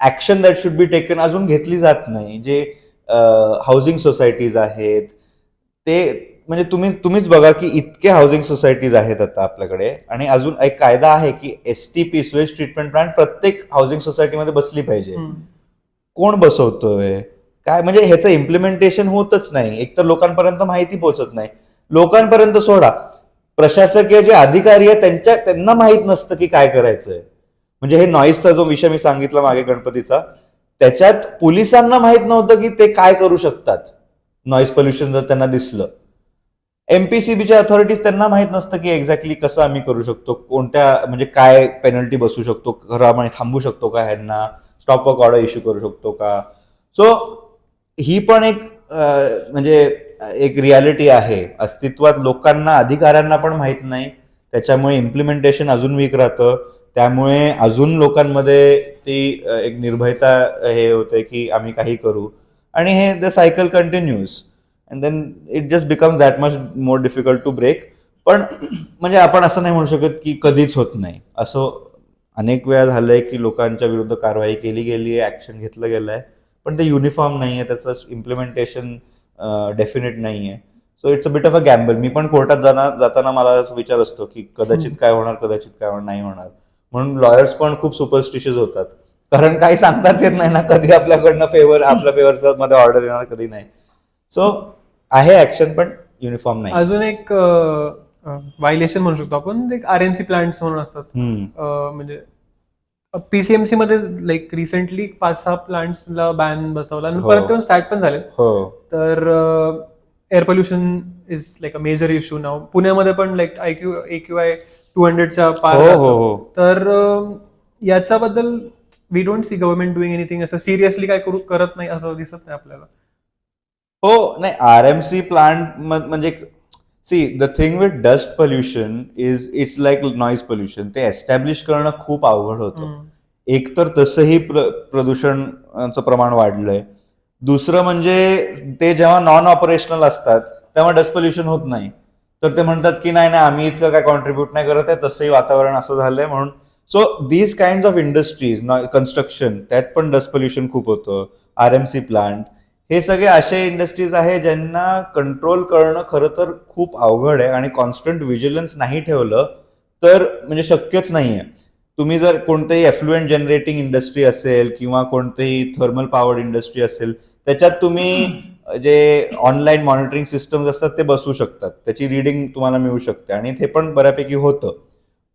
A: action that should be taken अजून घेतली जात नाही. जे हाऊसिंग सोसायटीज आहेत ते म्हणजे तुम्हीच बघा की इतके हाऊसिंग सोसायटीज आहेत आता आपल्याकडे, आणि अजून एक कायदा आहे की STP स्वेज ट्रीटमेंट प्लांट प्रत्येक हाऊसिंग सोसायटीमध्ये बसली पाहिजे. कोण बसवतोय काय, म्हणजे ह्याचं इम्प्लिमेंटेशन होतच नाही. एकतर लोकांपर्यंत माहिती पोहोचत नाही. लोकांपर्यंत सोडा, प्रशासकीय जे अधिकारी आहेत त्यांना माहित नसतं की काय करायचंय. म्हणजे हे नॉईजचा जो विषय मी सांगितला मागे गणपतीचा, त्याच्यात पोलिसांना माहित नव्हतं की ते काय करू शकतात नॉईज पोल्युशन जर त्यांना दिसलं. MPCBच्या अथॉरिटीज त्यांना माहित नसतं की एक्झॅक्टली कसं आम्ही करू शकतो, कोणत्या म्हणजे काय पेनल्टी बसू शकतो, खरं थांबू शकतो का, ह्यांना स्टॉप वर्क ऑर्डर इश्यू करू शकतो का. सो ही पण एक म्हणजे एक रियालिटी आहे अस्तित्वात. लोकांना अधिकाऱ्यांना पण माहित नाही, त्याच्यामुळे इम्प्लिमेंटेशन अजून वीक राहतं. त्यामुळे अजून लोकांमध्ये ती एक निर्भयता हे होते की आम्ही काही करू, आणि हे the cycle continues and then it just becomes that much more difficult to break. पण म्हणजे आपण असं नाही म्हणू शकत की कधीच होत नाही. असं अनेक वेळा झालंय की लोकांच्या विरुद्ध कारवाई केली गेली आहे, ऍक्शन घेतलं गेलं आहे, पण ते युनिफॉर्म नाही आहे, त्याचं इम्प्लिमेंटेशन डेफिनेट नाही आहे. So it's a bit of a gamble. मी पण कोर्टात जाताना मला विचार असतो की कदाचित काय होणार, कदाचित काय नाही होणार. म्हणून लॉयर्स पण खूप सुपरस्टिशियस होतात, कारण काही सांगताच येत नाही ना, कधी आपल्या फेवरचा मध्ये ऑर्डर येणार, कधी नाही. सो आहे ऍक्शन पण युनिफॉर्म नाही.
C: अजून एक व्हायलेशन म्हणू शकतो आपण, एक RNC प्लांट्स म्हणून असतात. म्हणजे PCMC मध्ये लाईक रिसेंटली 5-6 प्लांट्सला बॅन बसवला आणि परत ते स्टार्ट पण झाले. तर air pollution is like a major issue now. पुण्यामध्ये पण लाईक AQI 200च्या पार. तर याच्याबद्दल we don't see government doing anything, असं सिरियसली काय करत नाही असं दिसत नाही आपल्याला.
A: हो, नाही RMC प्लांट म्हणजे see the thing with dust pollution is it's like noise pollution. ते एस्टॅब्लिश करणं खूप अवघड होतं. एक तर तसंही प्रदूषणाचं प्रमाण वाढलंय, दुसरं म्हणजे ते जेव्हा नॉन ऑपरेशनल असतात तेव्हा डस्ट पोल्युशन होत नाही. तर ते म्हणतात की नाही नाही आम्ही इतकं काय कॉन्ट्रीब्युट नाही करत आहे, तसंही वातावरण असं झालंय म्हणून. So these kind of industries, construction, त्यात पण डस्ट पोल्युशन खूप होतं. RMC प्लांट, हे सगळे असे इंडस्ट्रीज आहे ज्यांना कंट्रोल करणं खरं तर खूप अवघड आहे आणि कॉन्स्टंट व्हिजिलन्स नाही ठेवलं तर म्हणजे शक्यच नाहीये. तुम्ही जर कोणतेही एफ्लुएंट जनरेटिंग इंडस्ट्री असेल किंवा कोणतेही थर्मल पॉवर्ड इंडस्ट्री असेल, त्याच्यात तुम्ही जे ऑनलाईन मॉनिटरिंग सिस्टम्स असतात ते बसवू शकतात, त्याची रिडिंग तुम्हाला मिळू शकते आणि ते पण बऱ्यापैकी होतं.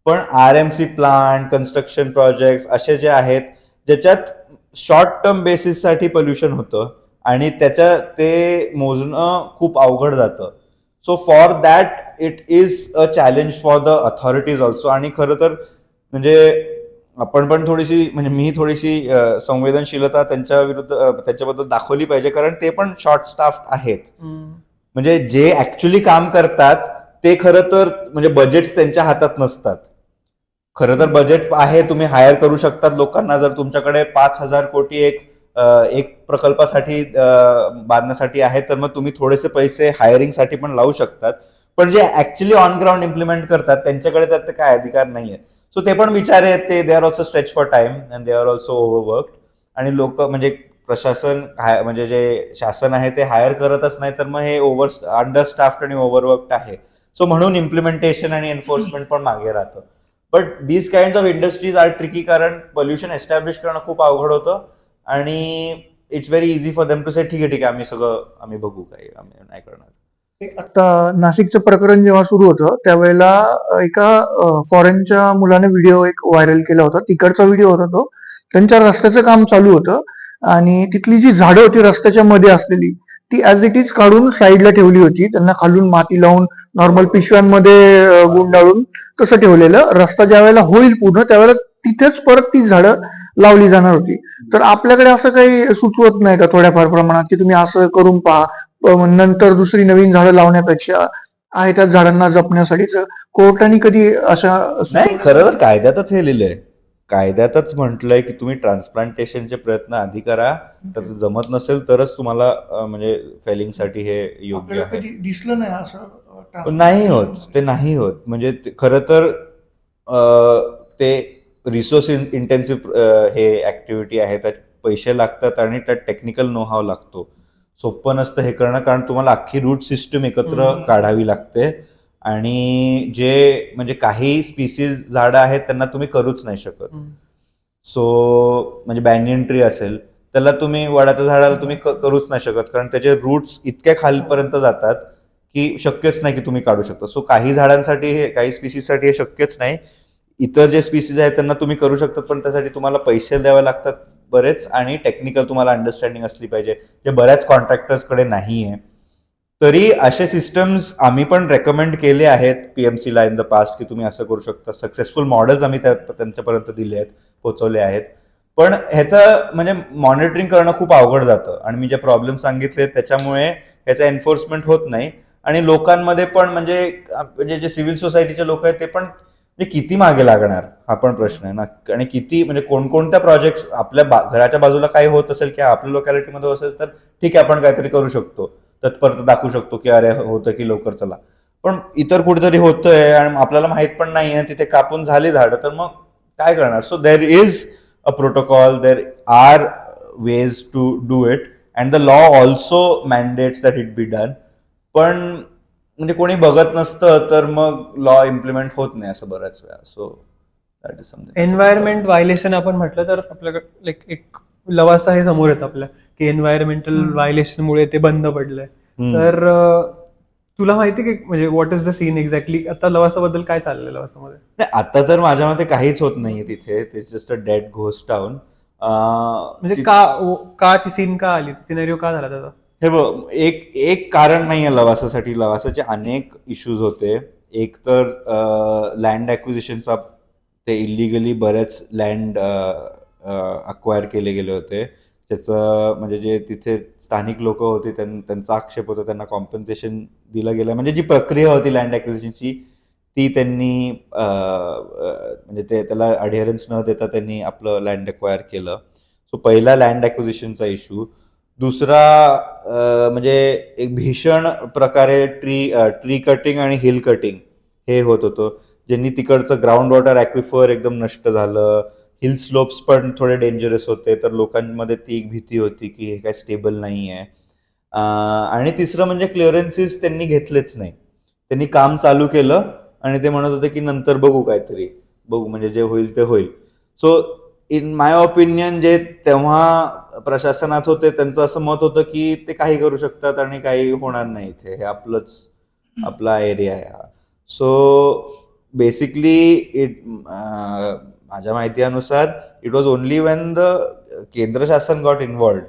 A: पण RMC प्लांट, कन्स्ट्रक्शन प्रोजेक्ट असे जे आहेत ज्याच्यात शॉर्ट टर्म बेसिससाठी पोल्युशन होतं आणि त्याच्या ते मोजणं खूप अवघड जातं. So for that it is a challenge for the authorities also. आणि खरं तर म्हणजे आपण पण थोडीशी म्हणजे मी थोडीशी संवेदनशीलता त्यांच्याबद्दल दाखवली पाहिजे, कारण ते पण शॉर्ट स्टाफ आहेत. म्हणजे जे ऍक्च्युली काम करतात ते खरं तर म्हणजे बजेट्स त्यांच्या हातात नसतात. खरं तर बजेट आहे, तुम्ही हायर करू शकतात लोकांना. जर तुमच्याकडे 5,000 कोटी एक प्रकल्पासाठी बांधण्यासाठी आहे तर मग तुम्ही थोडेसे पैसे हायरिंगसाठी पण लावू शकतात. पण जे ऍक्च्युली ऑन ग्राउंड इम्प्लिमेंट करतात त्यांच्याकडे तर काय अधिकार नाहीये. सो ते पण विचार आहेत, ते they are also stretch for time and they are also overworked. आणि लोक म्हणजे प्रशासन म्हणजे जे शासन आहे ते हायर करतच नाही, तर मग हे अंडरस्टाफ्ड आणि ओव्हरवर्क्ड आहे. सो म्हणून इम्प्लिमेंटेशन आणि एन्फोर्समेंट पण मागे राहतं. But these kind of industries are tricky, कारण पोल्युशन एस्टॅब्लिश करणं खूप अवघड होतं आणि it's very easy for them to say ठीक आहे आम्ही बघू, काही आम्ही नाही करणार.
B: आता नाशिकचं प्रकरण जेव्हा सुरू होतं त्यावेळेला एका फॉरेनच्या मुलाने व्हिडिओ एक व्हायरल केला होता. तिकडचा व्हिडिओ होता तो. त्यांच्या रस्त्याचं काम चालू होतं आणि तिथली जी झाडं होती रस्त्याच्या मध्ये असलेली ती ऍज इट इज काढून साईडला ठेवली होती. त्यांना खालून माती लावून नॉर्मल पिशव्यांमध्ये गुंडाळून तसं ठेवलेलं. रस्ता ज्या वेळेला होईल पूर्ण त्यावेळेला तिथेच परत ती झाडं लावली जाणार होती. तर आपल्याकडे असं काही सुचवत नाही का थोड्याफार प्रमाणात की तुम्ही असं करून पहा, नंतर दुसरी नवीन झाडं लावण्यापेक्षा आहे त्या झाडांना जपण्यासाठीच कोर्टाने कधी अशा
A: नाही, खरं तर कायद्यातच हे लिहिलंय. कायद्यातच म्हटलंय की तुम्ही ट्रान्सप्लांटेशनचे प्रयत्न आधी करा, तर जमत नसेल तरच तुम्हाला म्हणजे फेलिंगसाठी हे योग्य आहे.
B: दिसलं नाही असं
A: पण नाही होत, ते नाही होत. म्हणजे खरं तर ते रिसोर्स इंटेन्सिव्ह हे ऍक्टिव्हिटी आहे, त्यात पैसे लागतात आणि त्यात टेक्निकल नो हाव लागतो. सोपं नसतं हे करणं, कारण तुम्हाला अख्खी रूट सिस्टम एकत्र काढावी लागते. आणि जे म्हणजे काही स्पीसीज झाडं आहेत त्यांना तुम्ही करूच नाही शकत. सो म्हणजे बॅनियन ट्री असेल त्याला तुम्ही, वडाच्या झाडाला तुम्ही करूच नाही शकत, कारण त्याचे रूट्स इतक्या खालपर्यंत जातात की शक्यच नाही की तुम्ही काढू शकता. सो काही झाडांसाठी काही स्पीसीजसाठी हे शक्यच नाही. इतर जे स्पीसीज आहेत त्यांना तुम्ही करू शकतात, पण त्यासाठी तुम्हाला पैसे द्यावे लागतात बरेच, आणि टेक्निकल तुम्हाला अंडरस्टँडिंग असली पाहिजे, जे बऱ्याच कॉन्ट्रॅक्टर्सकडे नाही आहे. तरी असे सिस्टम्स आम्ही पण रेकमेंड केले आहेत PMCला इन द पास्ट की तुम्ही असं करू शकता. सक्सेसफुल मॉडेल्स आम्ही त्यांच्यापर्यंत दिले आहेत, पोहोचवले आहेत. पण ह्याचं म्हणजे मॉनिटरिंग करणं खूप अवघड जातं आणि मी जे प्रॉब्लेम सांगितले त्याच्यामुळे ह्याचं एन्फोर्समेंट होत नाही. आणि लोकांमध्ये पण म्हणजे जे सिव्हिल सोसायटीचे लोक आहेत ते पण म्हणजे किती मागे लागणार हा पण प्रश्न आहे ना. आणि किती म्हणजे कोणकोणत्या प्रोजेक्ट आपल्या घराच्या बाजूला काही होत असेल किंवा आपल्या लोकॅलिटीमध्ये असेल तर ठीक आहे, आपण काहीतरी करू शकतो, तत्परता दाखवू शकतो की अरे होतं की लवकर चला. पण इतर कुठेतरी होतंय आणि आपल्याला माहित पण नाही आहे, तिथे कापून झाली झाडं, तर मग काय करणार. So there is a protocol, there are ways to do it and the law also mandates that it be done. पण म्हणजे कोणी बघत नसतं तर मग लॉ इम्प्लिमेंट होत नाही असं बऱ्याच वेळा. So that is something.
C: Environment violation आपण म्हटलं तर आपल्याकडे एक लवासा हे समोर येतं आपल्या की एन्व्हायरमेंटल व्हायलेशनमुळे ते बंद पडलंय. तर तुला माहिती की म्हणजे what is the scene exactly आता लवासाबद्दल काय चाललंय लवासामध्ये?
A: नाही, आता तर माझ्या मते काहीच होत नाहीये तिथे. It's just a dead ghost town.
C: म्हणजे का ती सीन का आली, सिनेरिओ का झाला त्याचा?
A: हे बघ, एक कारण नाहीये लवासासाठी. लवासाचे अनेक इश्यूज होते. एक तर लँड ॲक्विजिशनचा, ते इलिगली बरेच लँड अक्वायर केले गेले होते. त्याचं म्हणजे जे तिथे स्थानिक लोक होते त्यांचा आक्षेप होता, त्यांना कॉम्पन्सेशन दिलं गेलं. म्हणजे जी प्रक्रिया होती लँड ॲक्विजिशनची ती त्यांनी म्हणजे त्याला अडिअरन्स न देता त्यांनी आपलं लँड अक्वायर केलं. सो पहिला लँड ॲक्विजिशनचा इश्यू. दुसरा म्हणजे एक भीषण प्रकारे ट्री कटिंग आणि हिल कटिंग हे होत होतं, ज्यांनी तिकडचं ग्राउंड वॉटर ॲक्विफर एकदम नष्ट झालं. हिल स्लोप्स पण थोडे डेंजरस होते, तर लोकांमध्ये ती एक भीती होती की हे काय स्टेबल नाही आहे. आणि तिसरं म्हणजे क्लिअरन्सेस त्यांनी घेतलेच नाही. त्यांनी काम चालू केलं आणि ते म्हणत होते की नंतर बघू, काहीतरी बघू, म्हणजे जे होईल ते होईल. सो इन माय ओपिनियन जे तेव्हा प्रशासनात होते त्यांचं असं मत होतं की ते काही करू शकतात आणि काही होणार नाही, इथे हे आपला एरिया आहे हा. सो बेसिकली माझ्या माहिती अनुसार it was only Wien the केंद्र शासन गॉट इन्व्हॉल्ड,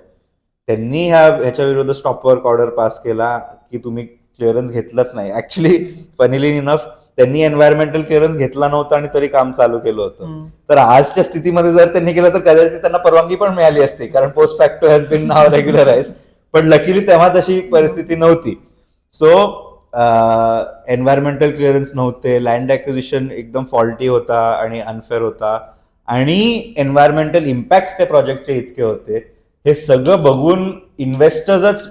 A: त्यांनी ह्याच्या विरुद्ध स्टॉप वर्क ऑर्डर पास केला की तुम्ही क्लिअरन्स घेतलाच नाही. ऍक्च्युली फनीली इनफ त्यांनी एन्व्हायरमेंटल क्लिअरन्स घेतला नव्हता आणि तरी काम चालू केलं होतं. तर आजच्या स्थितीमध्ये जर त्यांनी केलं तर कदाचित त्यांना परवानगी पण मिळाली असती, कारण post facto has bin now regularise. पण लकीली तेव्हा तशी परिस्थिती नव्हती. सो एन्व्हायरमेंटल क्लिअरन्स नव्हते, लँड ॲक्विजिशन एकदम फॉल्टी होता आणि अनफेअर होता, आणि एन्व्हायरमेंटल इम्पॅक्ट त्या प्रोजेक्टचे इतके होते. हे सगळं बघून इन्व्हेस्टर्सच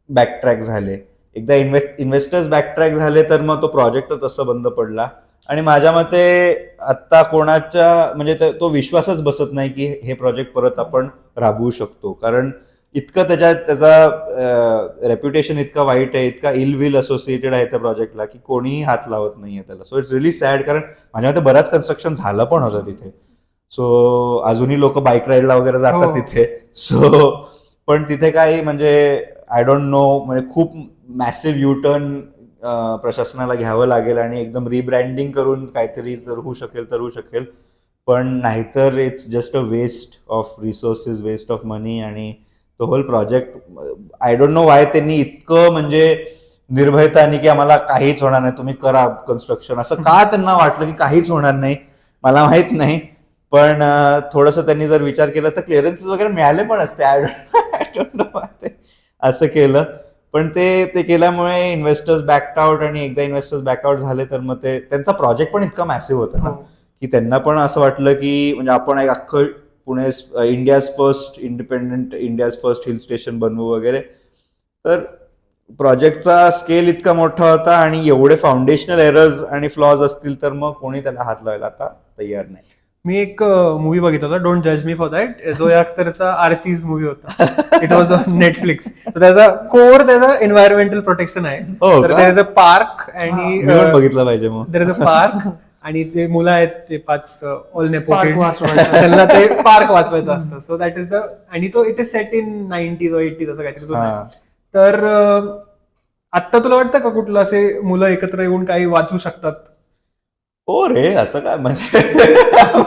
A: बॅकट्रॅक झाले. एकदा इन्व्हेस्टर्स बॅकट्रॅक झाले तर मग तो प्रोजेक्ट तसं बंद पडला. आणि माझ्या मते आत्ता कोणाच्या म्हणजे तो विश्वासच बसत नाही की हे प्रोजेक्ट परत आपण राबवू शकतो, कारण इतकं त्याचा रेप्युटेशन इतका वाईट आहे, इतका इल विल असोसिएटेड आहे त्या प्रोजेक्टला की कोणीही हात लावत नाहीये त्याला. सो इट्स रिअली सॅड, कारण माझ्या मते बऱ्याच कन्स्ट्रक्शन झालं पण होतं तिथे. सो अजूनही लोक बाईक राईडला वगैरे जातात तिथे. सो पण तिथे काही म्हणजे आय डोंट नो, म्हणजे खूप मॅसिव्ह युटर्न प्रशासनाला घ्यावं लागेल आणि एकदम रिब्रँडिंग करून काहीतरी जर होऊ शकेल तर होऊ शकेल, पण नाहीतर it's just a waste of resources, waste of money. आणि तो whole project I don't know why त्यांनी इतकं म्हणजे निर्भयताने की आम्हाला काहीच होणार नाही, तुम्ही करा कन्स्ट्रक्शन, असं का त्यांना वाटलं की काहीच होणार नाही, मला माहित नाही. पण थोडंसं त्यांनी जर विचार केला तर क्लिअरन्सेस वगैरे मिळाले पण असते. आय डोंट नो असं केलं. पण ते केल्यामुळे इन्व्हेस्टर्स बॅक आउट, आणि एकदा इन्व्हेस्टर्स बॅकआउट झाले तर मग ते त्यांचा प्रोजेक्ट पण इतका मॅसिव्ह होता ना की त्यांना पण असं वाटलं की म्हणजे आपण एक अख्खं Pune India's first independent, India's first hill station बनवू वगैरे. तर प्रोजेक्टचा स्केल इतका मोठा होता आणि एवढे फाउंडेशनल एरर्स आणि फ्लॉज असतील तर मग कोणी त्याला हात लावायला आता तयार नाही.
C: मी एक मूवी बघितला होता, डोंट जज मी फॉर दॅट, झोया अख्तरचा आर्चीज मूवी होता. It was on Netflix. त्याचा कोर त्याचा एन्व्हायरमेंटल प्रोटेक्शन आहे. तर देर इज अ पार्क आणि
A: बघितलं पाहिजे मग.
C: देर इज अ पार्क आणि जे मुलं आहेत ते 5 ऑल नेपोटिड्स, त्यांना ते पार्क वाचवायचं असतं. सो दॅट इज द, आणि तो it is set in 90s or 80s असं काहीतरी. तर आत्ता तुला वाटतं का कुठलं असे मुलं एकत्र येऊन काही वाचू शकतात?
A: हो रे, असं काय म्हणजे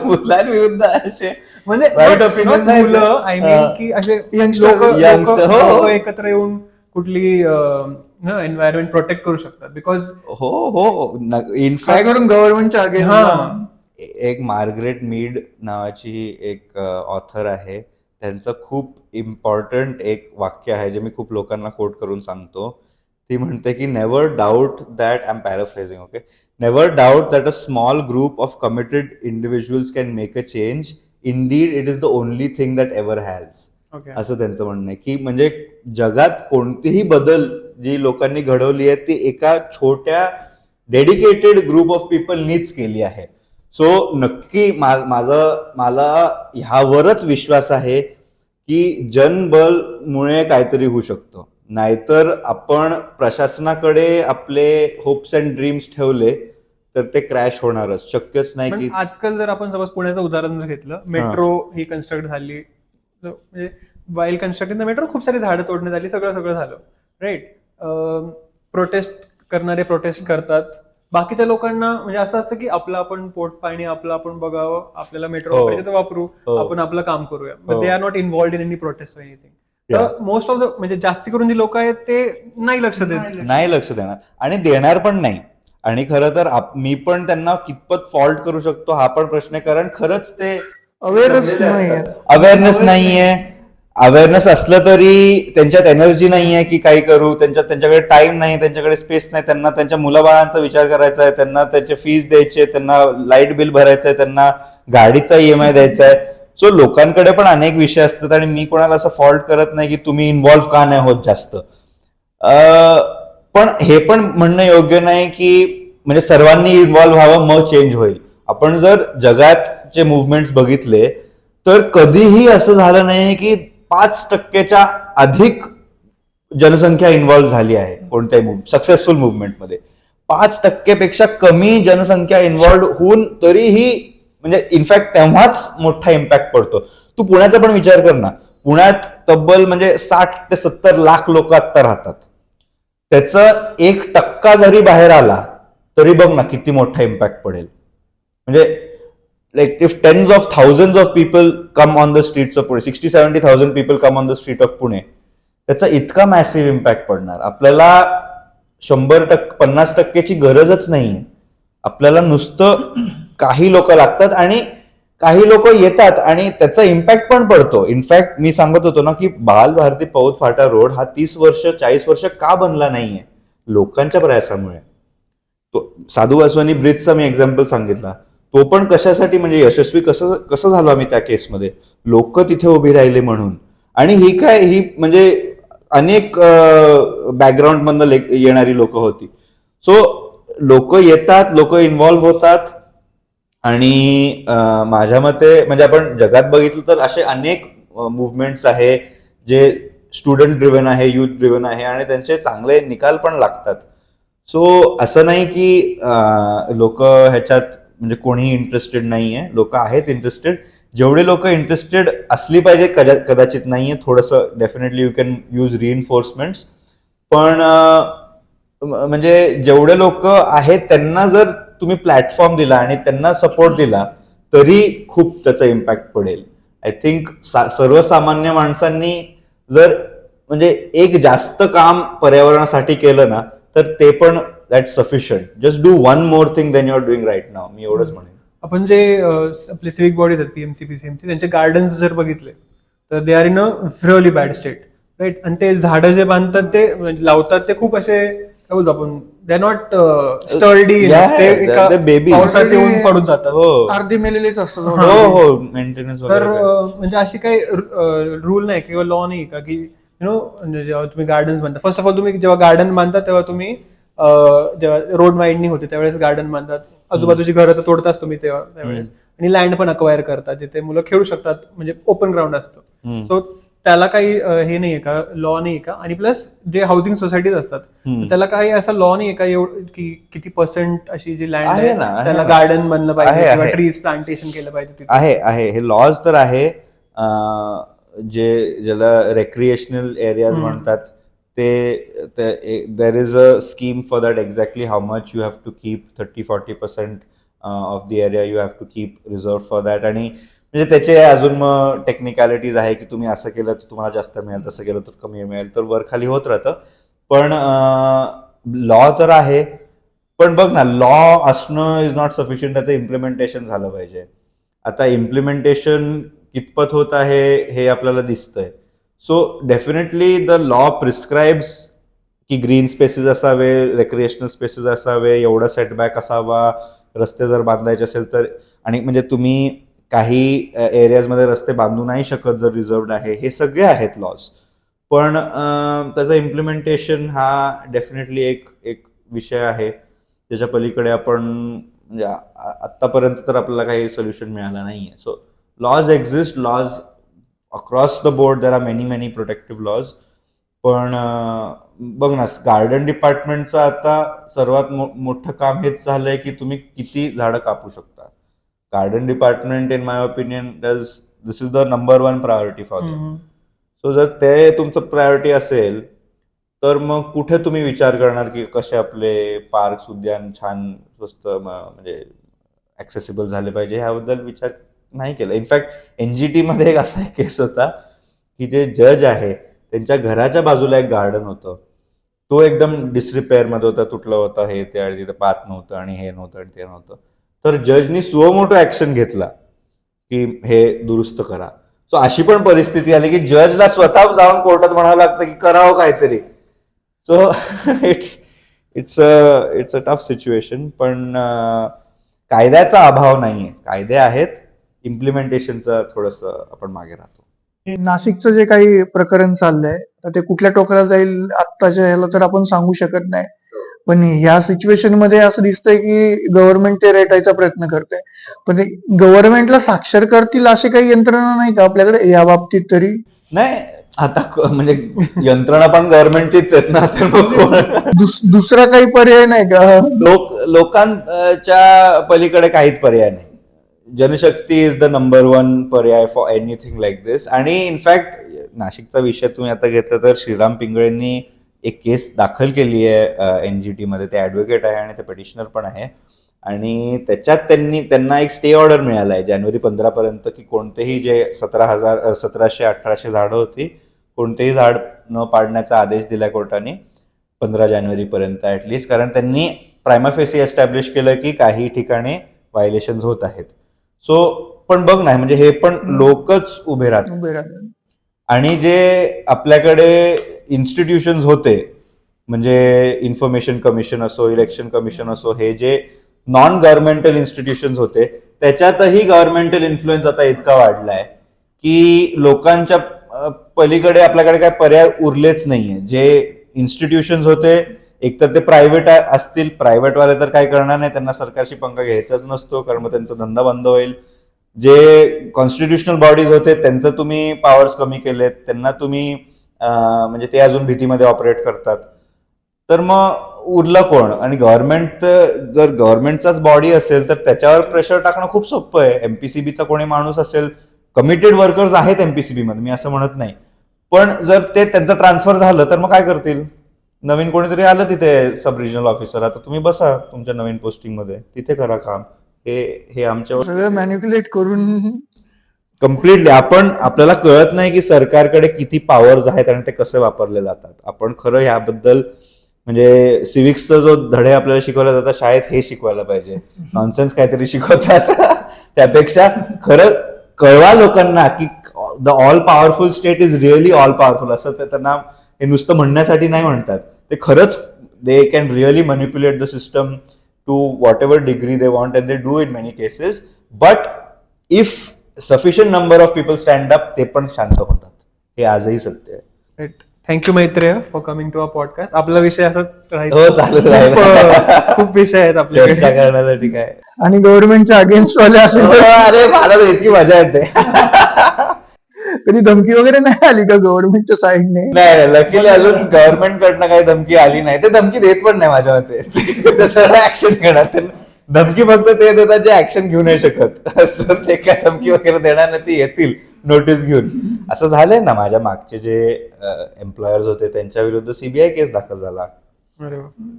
A: मुलांविरुद्ध असे
C: म्हणजे
A: वाईट ओपिनियन नाही.
C: मुलं, आय मीन की असे
A: Youngster, हो.
C: लोक एकत्र येऊन कुठली एन्व्हायरमेंट प्रोटेक्ट करू शकतात. बिकॉज
A: हो इनफॅक्ट
B: गव्हर्नमेंटच्या अगेन्स्ट
A: एक मार्गरेट मीड नावाची एक ऑथर आहे, त्यांचं खूप इम्पॉर्टंट एक वाक्य आहे जे मी खूप लोकांना कोट करून सांगतो. ती म्हणते की never doubt that, I am paraphrasing, okay, never doubt that a small group of committed individuals can make a change, indeed it is the only thing that ever has. असं त्यांचं म्हणणं आहे की म्हणजे जगात कोणतीही बदल जी लोकांनी घडवली आहे ती एका छोट्या डेडिकेटेड ग्रुप ऑफ पीपलनीच केली आहे. सो नक्की मला ह्यावरच विश्वास आहे की जनबलमुळे काहीतरी होऊ शकतं. नाहीतर आपण प्रशासनाकडे आपले होप्स अँड ड्रीम्स ठेवले तर ते क्रॅश होणारच, शक्यच नाही. की
C: आजकाल जर आपण सपोज पुण्याचं उदाहरण जर घेतलं, मेट्रो ही कन्स्ट्रक्ट झाली, म्हणजे वाईल कन्स्ट्रक्टिंग द मेट्रो खूप सारी झाडं तोडण्यात आली, सगळं झालं, राईट. प्रोटेस्ट करणारे प्रोटेस्ट करतात, बाकीच्या लोकांना म्हणजे असं असतं की आपलं आपण पोट पाणी आपलं आपण बघावं, आपल्याला मेट्रो पाहिजे तर वापरू, आपण आपलं काम करूया. They are not involved in any prostate anything. तर मोस्ट ऑफ द म्हणजे जास्ती करून जी लोक आहेत ते नाही लक्ष
A: देणार आणि देणार पण नाही. आणि खरं तर मी पण त्यांना कितपत फॉल्ट करू शकतो हा पण प्रश्न आहे, कारण खरंच ते अवेअरनेस नाहीये. अवेअरनेस असलं तरी त्यांच्यात एनर्जी नाहीये की काही करू, त्यांच्याकडे टाइम नाही, त्यांच्याकडे स्पेस नाही. त्यांना त्यांच्या मुलाबाळांचा विचार करायचा आहे, त्यांना त्याचे फीस द्यायचे, त्यांना लाईट बिल भरायचं आहे, त्यांना गाडीचा EMI द्यायचा आहे. सो लोकांकडे पण अनेक विषय असतात आणि मी कोणाला असं फॉल्ट करत नाही की तुम्ही इन्व्हॉल्व्ह का नाही होत जास्त. पण हे पण म्हणणं योग्य नाही की म्हणजे सर्वांनी इन्व्हॉल्व्ह व्हावं मग चेंज होईल. आपण जर जगातचे मुवमेंट्स बघितले तर कधीही असं झालं नाही की 5% अधिक जनसंख्या इन्व्हॉल्व्ह झाली आहे कोणत्याही सक्सेसफुल मुवमेंटमध्ये. 5% कमी जनसंख्या इन्व्हॉल्व्ह होऊन तरीही म्हणजे इनफॅक्ट तेव्हाच मोठा इम्पॅक्ट पडतो. तू पुण्याचा पण विचार कर ना, पुण्यात तब्बल म्हणजे 60 ते 70 लाख लोक आत्ता राहतात. त्याचं 1% जरी बाहेर आला तरी बघ ना किती मोठा इम्पॅक्ट पडेल. म्हणजे like if tens of thousand of people come on the streets of Pune, 60-70,000 people come on the street of Pune, त्याचा इतका मॅसिव्ह इम्पॅक्ट पडणार. आपल्याला 50%ची गरजच नाहीये. आपल्याला नुसतं काही लोक लागतात आणि काही लोक येतात आणि त्याचा इम्पॅक्ट पण पडतो. इनफॅक्ट मी सांगत होतो ना की बाल भारती पौत फाटा रोड हा 30 वर्ष 40 वर्ष का बनला नाहीये? लोकांच्या प्रयासामुळे. तो साधू वासवानी ब्रिजचा मी एक्झाम्पल सांगितला, तो पण कशासाठी म्हणजे यशस्वी कसं झालो आम्ही त्या केसमध्ये, लोक तिथे उभी राहिले म्हणून. आणि ही म्हणजे अनेक बॅकग्राऊंड मधनं येणारी लोक होती. सो लोक येतात, लोक इन्व्हॉल्व्ह होतात आणि माझ्या मते म्हणजे आपण जगात बघितलं तर असे अनेक मुवमेंट्स आहे जे स्टुडंट ड्रिव्हन आहे, युथ ड्रिव्हन आहे आणि त्यांचे चांगले निकाल पण लागतात. सो असं नाही की लोक ह्याच्यात म्हणजे कोणीही इंटरेस्टेड नाहीये. लोक आहेत इंटरेस्टेड. जेवढे लोक इंटरेस्टेड असली पाहिजे कदाचित नाहीये. थोडंसं डेफिनेटली यू कॅन यूज रिइन्फोर्समेंट्स. पण म्हणजे जेवढे लोक आहेत त्यांना जर तुम्ही प्लॅटफॉर्म दिला आणि त्यांना सपोर्ट दिला तरी खूप त्याचा इम्पॅक्ट पडेल. आय थिंक सर्वसामान्य माणसांनी जर म्हणजे एक जास्त काम पर्यावरणासाठी केलं ना तर ते पण that sufficient. Just do one more thing then you are doing right now. मी एवढंच म्हणेन.
C: आपण जे आपले सिव्हिक बॉडीज आहेत, पीएमसी पीसीएमसी, त्यांचे गार्डन्स जर बघितले तर they are in a really bad state, right. आणि ते झाडं जे बांधतात ते लावतात ते खूप असे काय बोलतो आपण, दे आर नॉट स्टर्डी. ते एका पावसात येऊन पडून जातात.
B: अर्धी मेलेलीच असतात.
A: हो मेंटेनन्स
C: तर म्हणजे अशी काही रूल नाही किंवा लॉ नाही का की जेव्हा तुम्ही गार्डन बांधता, फर्स्ट ऑफ ऑल तुम्ही जेव्हा गार्डन बांधता तेव्हा तुम्ही जेव्हा रोड वाइडनिंग होते त्यावेळेस गार्डन बांधतात, आजूबाजूची घरं तर तोडताच तुम्ही त्यावेळेस, आणि लँड पण अक्वायर करतात जिथे मुलं खेळू शकतात, म्हणजे ओपन ग्राउंड असतं. सो त्याला काही हे नाहीये का, लॉ नाहीये का? आणि प्लस जे हाऊसिंग सोसायटीज असतात त्याला काही असा लॉ नाहीये का की किती पर्सेंट अशी जी लँड आहे त्याला गार्डन बनलं पाहिजे किंवा ट्रीज प्लांटेशन केलं पाहिजे?
A: आहे हे लॉज तर आहे. ज्याला रेक्रिएशनल एरियाज म्हणतात ते there is a scheme for that exactly how much you have to keep. 30-40% of the area you have to keep reserve for that. आणि म्हणजे त्याचे अजून मग टेक्निकॅलिटीज आहे की तुम्ही असं केलं तर तुम्हाला जास्त मिळेल, तसं केलं तर कमी मिळेल, तर वर खाली होत राहतं. पण लॉ तर आहे. पण बघ ना, लॉ असणं इज नॉट सफिशियंट. त्याचं इम्प्लिमेंटेशन झालं पाहिजे. आता इम्प्लिमेंटेशन कितपत होत आहे हे आपल्याला दिसतंय. So definitely the law prescribes की ग्रीन स्पेसेस असावे, रेक्रिएशनल स्पेसेस असावे, एवढा सेटबॅक असावा, रस्ते जर बांधायचे असेल तर. आणि म्हणजे तुम्ही काही एरियाजमध्ये रस्ते बांधू नाही शकत जर रिझर्वड आहे, हे सगळे आहेत लॉज. पण त्याचं इम्प्लिमेंटेशन हा डेफिनेटली एक विषय आहे त्याच्या पलीकडे आपण म्हणजे आत्तापर्यंत तर आपल्याला काही सोल्युशन मिळालं नाहीये. So laws exist, laws across the board, there are many protective laws. पण बघ ना, गार्डन डिपार्टमेंटचं आता सर्वात मोठं काम हेच झालंय की तुम्ही किती झाडं कापू शकता. Garden department in my opinion this is the number 1 priority for them. So जर ते तुमचं प्रायोरिटी असेल तर मग कुठे तुम्ही विचार करणार की कसे आपले पार्क्स, उद्यान छान स्वस्त म्हणजे ऍक्सेसिबल झाले पाहिजे, ह्याबद्दल विचार नाही केला. इनफॅक्ट NGT मध्ये एक असा एक केस होता की जे जज आहे त्यांच्या घराच्या बाजूला एक गार्डन होतं, तो एकदम डिसरिपेअर मध्ये होता, तुटलं होतं, हे ते, आणि तिथे पात नव्हतं आणि हे नव्हतं आणि ते नव्हतं. तर जजनी सुमोटो ऍक्शन घेतला की हे दुरुस्त करा. सो अशी पण परिस्थिती आली की जजला स्वतः जाऊन कोर्टात म्हणावं लागतं की करावं काहीतरी. So it's a tough situation. पण कायद्याचा अभाव नाहीये, कायदे आहेत, इम्प्लिमेंटेशनचं थोडंसं आपण मागे राहतो.
B: नाशिकचं जे काही प्रकरण चाललंय तर ते कुठल्या टोकाला जाईल आत्ताच्या ह्याला तर आपण सांगू शकत नाही. पण ह्या सिच्युएशन मध्ये असं दिसतंय की गव्हर्नमेंट ते रेटायचा प्रयत्न करते. पण गव्हर्नमेंटला साक्षर करतील अशी काही यंत्रणा नाही का आपल्याकडे या बाबतीत तरी?
A: नाही, आता म्हणजे यंत्रणा पण गव्हर्नमेंटचीच आहेत ना, तर मग
B: दुसरा काही पर्याय नाही का?
A: लोकांच्या पलीकडे काहीच पर्याय नाही. Janshakti is the number one पर्याय फॉर एनिथिंग लाईक दिस. आणि इनफॅक्ट नाशिकचा विषय तुम्ही आता घेतला तर श्रीराम पिंगळेंनी एक केस दाखल केली आहे NGT मध्ये. ते ॲडव्होकेट आहे आणि ते पिटिशनर पण आहे. आणि त्याच्यात त्यांना एक स्टे ऑर्डर मिळाला आहे जानेवारी 15 पर्यंत की कोणतेही जे 1700-1800 झाडं होती कोणतेही झाड न पाडण्याचा आदेश दिलाय कोर्टाने 15 जानेवारीपर्यंत ॲटलिस्ट. कारण त्यांनी प्रायमा फेसी एस्टॅब्लिश केलं की काही ठिकाणी व्हायलेशन्स होत आहेत. सो पण बघ ना, म्हणजे हे पण लोकच उभे राहतात. आणि जे आपल्याकडे इन्स्टिट्यूशन्स होते म्हणजे इन्फॉर्मेशन कमिशन असो, इलेक्शन कमिशन असो, हे जे नॉन गव्हर्नमेंटल इन्स्टिट्यूशन्स होते त्याच्यातही गव्हर्नमेंटल इन्फ्लुएन्स आता इतका वाढलाय की लोकांच्या पलीकडे आपल्याकडे काय पर्याय उरलेच नाहीये. जे इन्स्टिट्यूशन्स होते एकतर ते प्रायव्हेट असतील, प्रायव्हेटवाले तर काय करणार नाही, त्यांना सरकारशी पंगा घ्यायचाच नसतो कारण मग त्यांचा धंदा बंद होईल. जे कॉन्स्टिट्युशनल बॉडीज होते त्यांचं तुम्ही पॉवर्स कमी केलेत, त्यांना तुम्ही म्हणजे ते अजून भीतीमध्ये ऑपरेट करतात. तर मग उरलं कोण? आणि गव्हर्नमेंट जर गव्हर्नमेंटचाच बॉडी असेल तर त्याच्यावर प्रेशर टाकणं खूप सोपं आहे. MPCBचा कोणी माणूस असेल, कमिटेड वर्कर्स आहेत MPCB मध्ये, मी असं म्हणत नाही, पण जर ते त्यांचं ट्रान्सफर झालं तर मग काय करतील? नवीन कोणीतरी आलं तिथे सब रिजनल ऑफिसर, आता तुम्ही बसा तुमच्या नवीन पोस्टिंग मध्ये, तिथे करा काम. हे आमच्यावर
B: सगळं मॅनिप्युलेट करून
A: कम्प्लिटली आपल्याला कळत नाही की सरकारकडे किती पॉवर्स आहेत आणि ते कसे वापरले जातात. आपण खरं याबद्दल म्हणजे सिव्हिक्सचा जो धडे आपल्याला शिकवला जातात शाळेत हे शिकवायला पाहिजे. नॉनसेन्स काहीतरी शिकवतात त्यापेक्षा खरं कळवा लोकांना की the all powerful state is really all powerful. असं त्यांना हे नुसतं म्हणण्यासाठी नाही म्हणतात, ते खरंच they can really manipulate the system to whatever degree they want and they do in many cases. But if sufficient number of people stand up, ते पण शांत होतात. हे आजही सत्य आहे.
C: Thank you Maitreya for coming to our podcast. आपला विषय असाच
A: हो, चालत राहील.
C: खूप विषय आहेत आपल्याकडे
A: चर्चा करण्यासाठी काय.
B: आणि गव्हर्नमेंटच्या अगेन्स्ट वाले असेल तर
A: अरे मला तर इतकी मजा येते.
B: कधी धमकी वगैरे नाही आली का गव्हर्नमेंटच्या साईडने?
A: नाही, लकीली अजून गव्हर्नमेंट कडनं काही धमकी आली नाही. ते धमकी देत पण नाही माझ्या मते. तसं ऍक्शन घेणार. धमकी फक्त ते देतात जे ऍक्शन घेऊ नाही शकत. असं ते काय धमकी वगैरे देणार नाही, ते येतील नोटीस घेऊन. असं झालंय ना, माझ्या मागचे जे एम्प्लॉयर्स होते त्यांच्या विरुद्ध CBI केस दाखल झाला.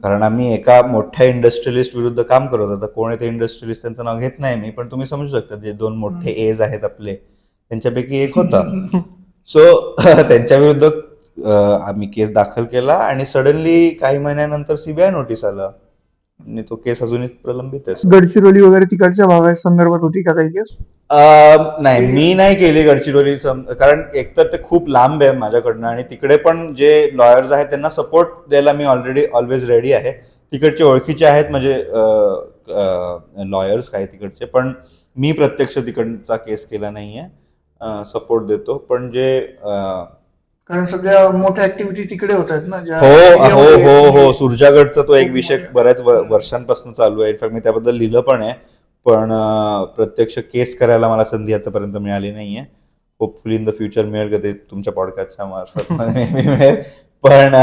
A: कारण आम्ही एका मोठ्या इंडस्ट्रियलिस्ट विरुद्ध काम करत होतो. कोण आहे ते इंडस्ट्रियलिस्ट त्यांचं नाव घेत नाही मी, पण तुम्ही समजू शकता जे 2 मोठे एज आहेत आपले त्यांच्यापैकी एक होता. सो त्यांच्या विरुद्ध आम्ही केस दाखल केला आणि सडनली काही महिन्यानंतर CBI नोटीस आला आणि तो केस अजूनही प्रलंबित आहे.
B: गडचिरोली वगैरे तिकडच्या भागा संदर्भात होती का काही केस?
A: नाही, मी नाही केली गडचिरोली, कारण एकतर ते खूप लांब आहे माझ्याकडनं आणि तिकडे पण जे लॉयर्स आहेत त्यांना सपोर्ट द्यायला मी ऑलवेज रेडी आहे. तिकडचे ओळखीचे आहेत म्हणजे लॉयर्स काही तिकडचे, पण मी प्रत्यक्ष तिकडचा केस केला नाहीये. सपोर्ट देतो, पण जे
B: कारण सगळ्या मोठ्या ऍक्टिव्हिटी तिकडे होत आहेत ना.
A: हो, सुरजागडचा तो एक विषय बऱ्याच वर्षांपासून चालू आहे. इनफॅक्ट मी त्याबद्दल लिहिलं पण आहे, पण प्रत्यक्ष केस करायला मला संधी आतापर्यंत मिळाली नाहीये. होपफुली इन द फ्युचर मिळेल कधी तुमच्या पॉडकास्टच्या मार्फत मिळेल. पण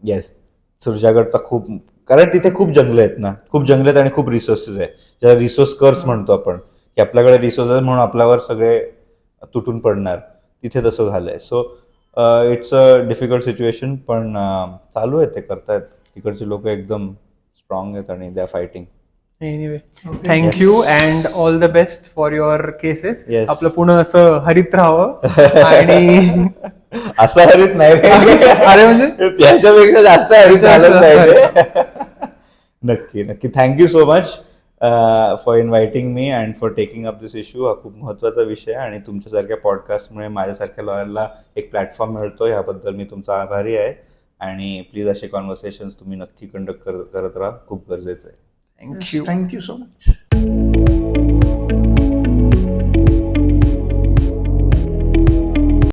A: येस, सुरजागडचा खूप, कारण तिथे खूप जंगल आहेत ना, खूप जंगल आहेत आणि खूप रिसोर्सेस आहेत, ज्याला रिसोर्स कर्स म्हणतो आपण, की आपल्याकडे रिसोर्सेस म्हणून आपल्यावर सगळे तुटून पडणार. तिथे तसं झालंय. So it's a difficult situation, पण चालू आहे, ते करतायत. तिकडचे लोक एकदम स्ट्रॉंग आहेत आणि they are fighting.
C: Anyway, thank you and all the best for your cases.
A: Yes.
C: आपलं पुन्हा असं हरित राहावं आणि
A: असं हरित नाही
C: अरे म्हणजे
A: त्याच्यापेक्षा जास्त हरित झालं पाहिजे. नक्की. Thank you so much for inviting me and for taking up this issue. हा खूप महत्त्वाचा विषय आहे आणि तुमच्यासारख्या पॉडकास्टमुळे माझ्यासारख्या लॉयरला एक प्लॅटफॉर्म मिळतो. याबद्दल मी तुमचा आभारी आहे आणि प्लीज असे कॉन्व्हर्सेशन्स तुम्ही नक्की कंडक्ट करत राहा. खूप गरजेचं आहे.
C: थँक्यू.
B: Thank you so much.